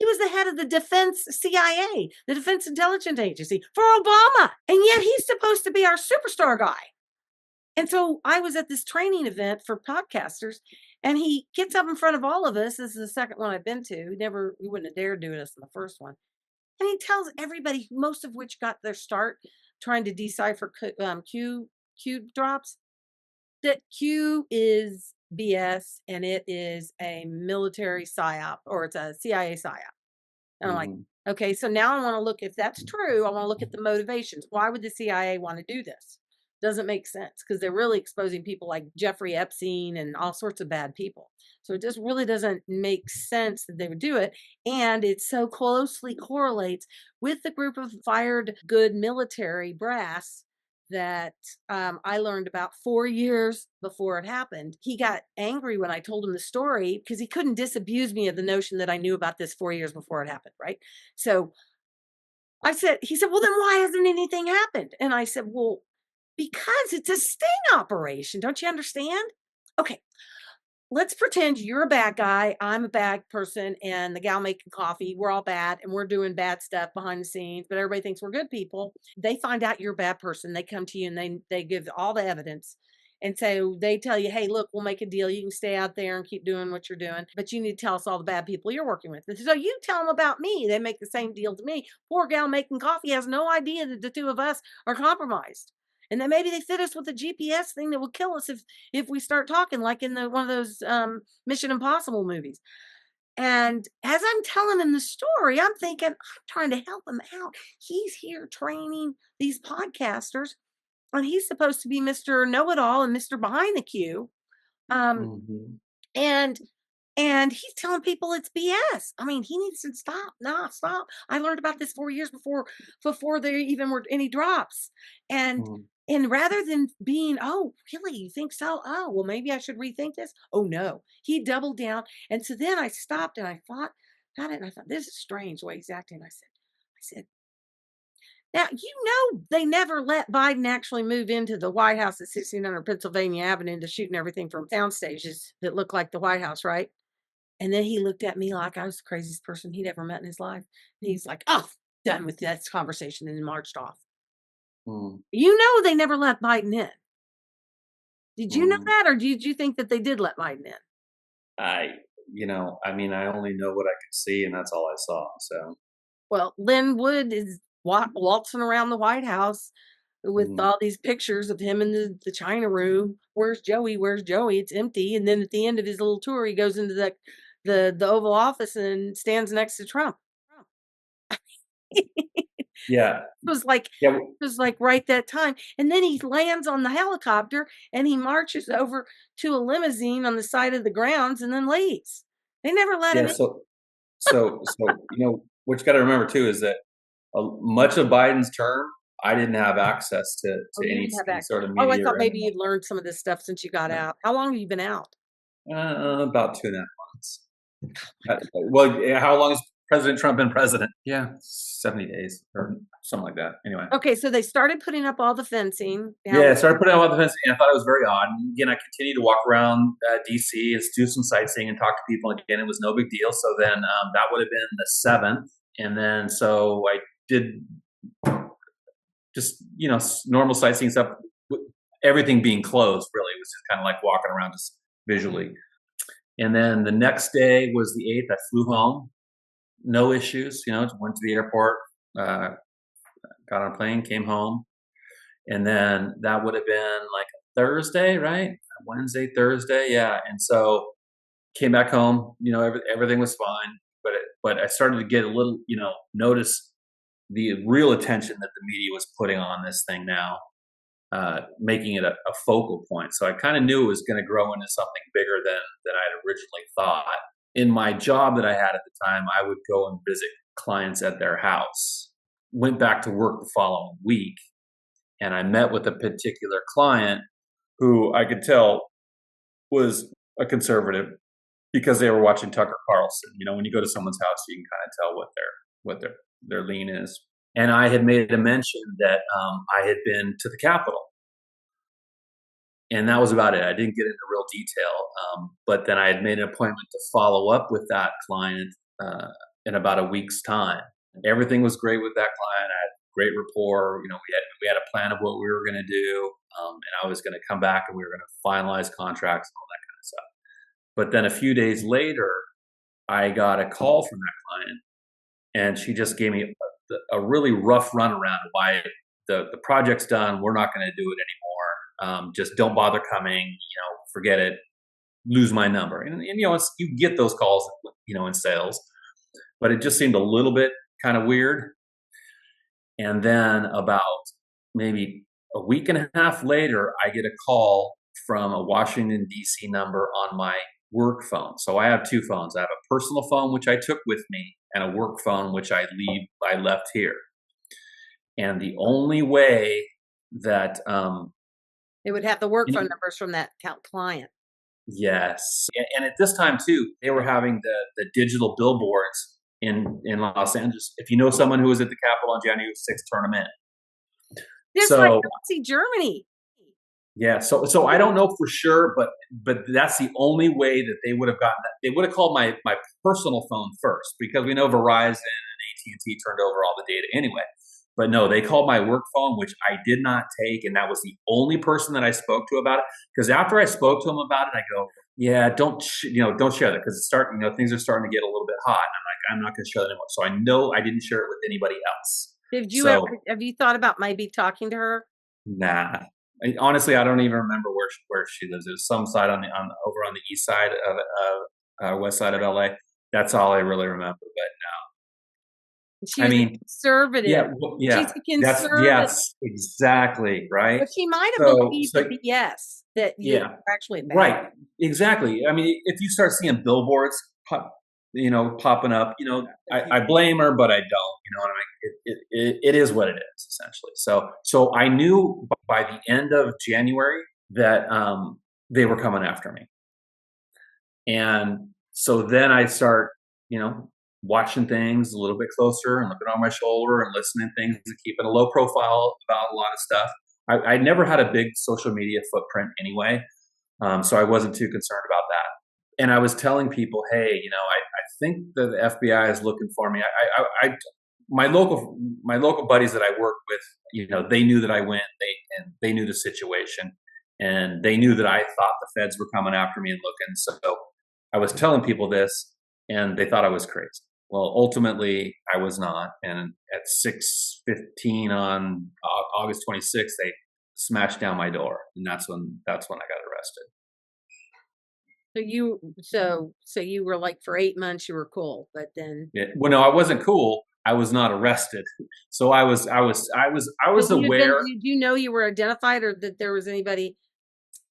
He was the head of the Defense CIA, the Defense Intelligence Agency, for Obama. And yet he's supposed to be our superstar guy. And so I was at this training event for podcasters, and he gets up in front of all of us. This is the second one I've been to. He wouldn't have dared do this in the first one. And he tells everybody, most of which got their start trying to decipher Q drops, that Q is BS and it is a military psyop, or it's a CIA psyop. And I'm like, okay, so now I want to look, if that's true, I want to look at the motivations. Why would the CIA want to do this? Doesn't make sense, because they're really exposing people like Jeffrey Epstein and all sorts of bad people. So it just really doesn't make sense that they would do it. And it so closely correlates with the group of fired good military brass that I learned about 4 years before it happened. He got angry when I told him the story because he couldn't disabuse me of the notion that I knew about this 4 years before it happened, right? So he said, well, then why hasn't anything happened? And I said, well, because it's a sting operation. Don't you understand? Okay, let's pretend you're a bad guy. I'm a bad person, and the gal making coffee, we're all bad, and we're doing bad stuff behind the scenes, but everybody thinks we're good people. They find out you're a bad person. They come to you and they give all the evidence. And so they tell you, hey, look, we'll make a deal. You can stay out there and keep doing what you're doing, but you need to tell us all the bad people you're working with. And so you tell them about me. They make the same deal to me. Poor gal making coffee has no idea that the two of us are compromised. And then maybe they fit us with a GPS thing that will kill us if we start talking, like in one of those Mission Impossible movies. And as I'm telling him the story, I'm thinking, I'm trying to help him out. He's here training these podcasters, and he's supposed to be Mr. Know-It-All and Mr. Behind the Cue. And he's telling people it's BS. I mean, he needs to stop. No, stop. I learned about this 4 years before there even were any drops. And rather than being, oh, really, you think so? Oh, well, maybe I should rethink this. Oh, no. He doubled down. And so then I stopped and I thought about it. And I thought, this is strange the way he's acting. I said, now, they never let Biden actually move into the White House at 1600 Pennsylvania Avenue to shooting everything from sound stages that look like the White House, right? And then he looked at me like I was the craziest person he'd ever met in his life. And he's like, oh, done with that conversation, and marched off. They never let Biden in. Did you know that, or did you think that they did let Biden in? I only know what I could see, and that's all I saw. So, well, Lynn Wood is waltzing around the White House with all these pictures of him in the China room. Where's Joey? Where's Joey? It's empty. And then at the end of his little tour, he goes into the Oval Office and stands next to Trump. Yeah. It was like right that time. And then he lands on the helicopter and he marches over to a limousine on the side of the grounds and then leaves. They never let him in. So what you got to remember too is that much of Biden's term, I didn't have access to any sort of media. Oh, I thought maybe you'd learned some of this stuff since you got out. How long have you been out? About 2.5 months. Well, how long has President Trump been president? Yeah, 70 days or something like that. Anyway. Okay, so they started putting up all the fencing. Started putting up all the fencing, and I thought it was very odd. And again, I continued to walk around D.C. and do some sightseeing and talk to people. And again, it was no big deal. So then that would have been the 7th. And then so I did just, normal sightseeing stuff. everything being closed, really. It was just kind of like walking around just visually. And then the next day was the 8th. I flew home, no issues, went to the airport, got on a plane, came home. And then that would have been like a Thursday, right? Wednesday, Thursday. Yeah. And so came back home, everything was fine. But I started to get a little, notice the real attention that the media was putting on this thing now, making it a focal point. So I kind of knew it was going to grow into something bigger than I had originally thought. In my job that I had at the time, I would go and visit clients at their house. Went back to work the following week, and I met with a particular client who I could tell was a conservative because they were watching Tucker Carlson. When you go to someone's house, you can kind of tell what their lean is. And I had made a mention that I had been to the Capitol. And that was about it. I didn't get into real detail. But then I had made an appointment to follow up with that client in about a week's time. Everything was great with that client. I had great rapport. We had a plan of what we were going to do. And I was going to come back and we were going to finalize contracts and all that kind of stuff. But then a few days later, I got a call from that client, and she just gave me a really rough runaround of why the project's done. We're not going to do it anymore. Just don't bother coming. Forget it. Lose my number. And you get those calls, in sales, but it just seemed a little bit kind of weird. And then about maybe a week and a half later, I get a call from a Washington, D.C. number on my work phone. So I have two phones. I have a personal phone, which I took with me, and a work phone, which I left here. And the only way that it would have the work phone numbers from that client. Yes. And at this time too, they were having the digital billboards in Los Angeles. If you know someone who was at the Capitol on January 6th, turn them in. Just like Nazi Germany. Yeah, so I don't know for sure, but that's the only way that they would have gotten that. They would have called my personal phone first, because we know Verizon and AT&T turned over all the data anyway. But no, they called my work phone, which I did not take, and that was the only person that I spoke to about it. Because after I spoke to them about it, I go, yeah, don't share that, because it's starting. Things are starting to get a little bit hot. And I'm not going to share that anymore. So I know I didn't share it with anybody else. Have you thought about maybe talking to her? Nah. Honestly, I don't even remember where she lives. It was some side over on the east side of west side of LA. That's all I really remember. But no, she's conservative. Yeah, she's a conservative. Yes, exactly, right. But she might have believed the BS that you were actually bad. Right, exactly. I mean, if you start seeing billboards popping up, I blame her, but I don't. You know what I mean? It is what it is, essentially. So I knew by the end of January that they were coming after me, and so then I start, watching things a little bit closer and looking on my shoulder and listening to things and keeping a low profile about a lot of stuff. I never had a big social media footprint anyway, so I wasn't too concerned about that. And I was telling people, hey, I think that the FBI is looking for me. My local buddies that I work with, they knew that I went. They knew the situation, and they knew that I thought the feds were coming after me and looking. So I was telling people this, and they thought I was crazy. Well, ultimately, I was not. And at 6:15 on August 26th, they smashed down my door, and that's when I got arrested. So you were like, for 8 months you were cool, but then well, no, I wasn't cool. I was not arrested. So I was aware. Did you know you were identified, or that there was anybody?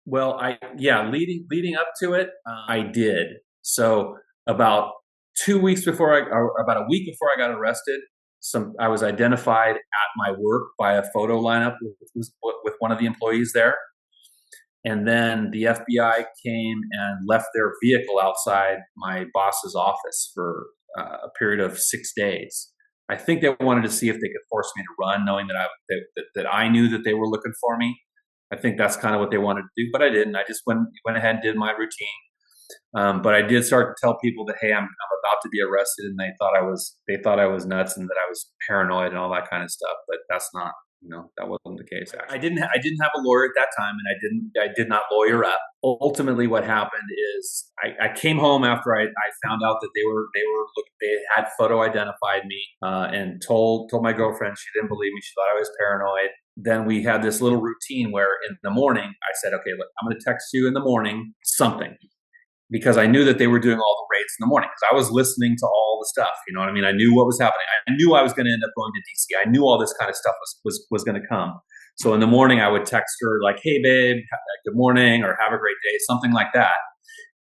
Well, leading up to it, I did. So about 2 weeks before about a week before I got arrested, I was identified at my work by a photo lineup with one of the employees there. And then the FBI came and left their vehicle outside my boss's office for a period of 6 days. I think they wanted to see if they could force me to run, knowing that I knew that they were looking for me. I think that's kind of what they wanted to do, but I didn't. I just went ahead and did my routine. But I did start to tell people that, hey, I'm about to be arrested, and they thought I was nuts and that I was paranoid and all that kind of stuff. But that's That wasn't the case. I didn't have a lawyer at that time, and I did not lawyer up. Ultimately, what happened is I came home after I found out that they had photo identified me, and told my girlfriend. She didn't believe me. She thought I was paranoid. Then we had this little routine where in the morning I said, okay, look, I'm going to text you in the morning something, because I knew that they were doing all the raids in the morning, because I was listening to all the stuff. You know what I mean? I knew what was happening. I knew I was going to end up going to DC. I knew all this kind of stuff was going to come. So in the morning I would text her like, hey babe, good morning, or have a great day, something like that.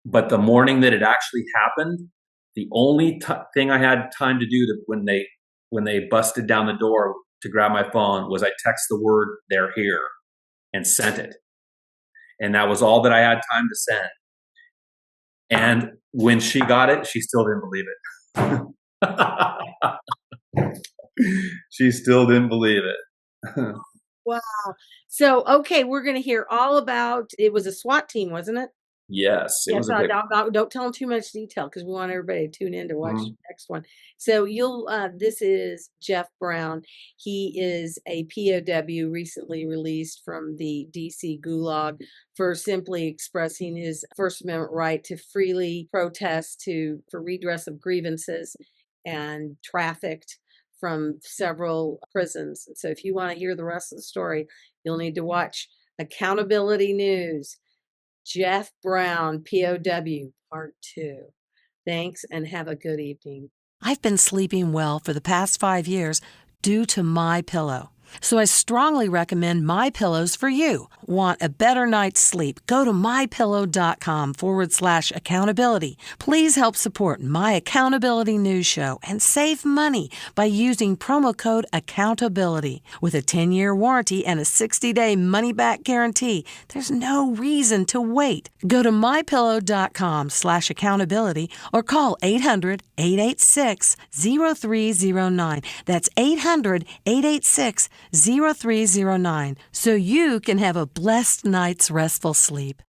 But the morning that it actually happened, the only thing I had time to do when they busted down the door to grab my phone was I text the word "they're here" and sent it. And that was all that I had time to send. And when she got it, she still didn't believe it. She still didn't believe it. Wow. So, okay, we're going to hear all about, it was a SWAT team, wasn't it? Yes. It was a big... don't tell them too much detail, because we want everybody to tune in to watch the next one. So this is Jeff Brown. He is a POW recently released from the DC Gulag for simply expressing his First Amendment right to freely protest for redress of grievances, and trafficked from several prisons. So if you want to hear the rest of the story, you'll need to watch Accountability News. Jeff Brown, POW, Part 2. Thanks, and have a good evening. I've been sleeping well for the past 5 years due to MyPillow. So I strongly recommend MyPillows for you. Want a better night's sleep? Go to mypillow.com/accountability. Please help support my Accountability News Show and save money by using promo code accountability. With a 10-year warranty and a 60-day money-back guarantee, there's no reason to wait. Go to mypillow.com/accountability or call 800-886-0309. That's 800-886-0309, so you can have a blessed night's restful sleep.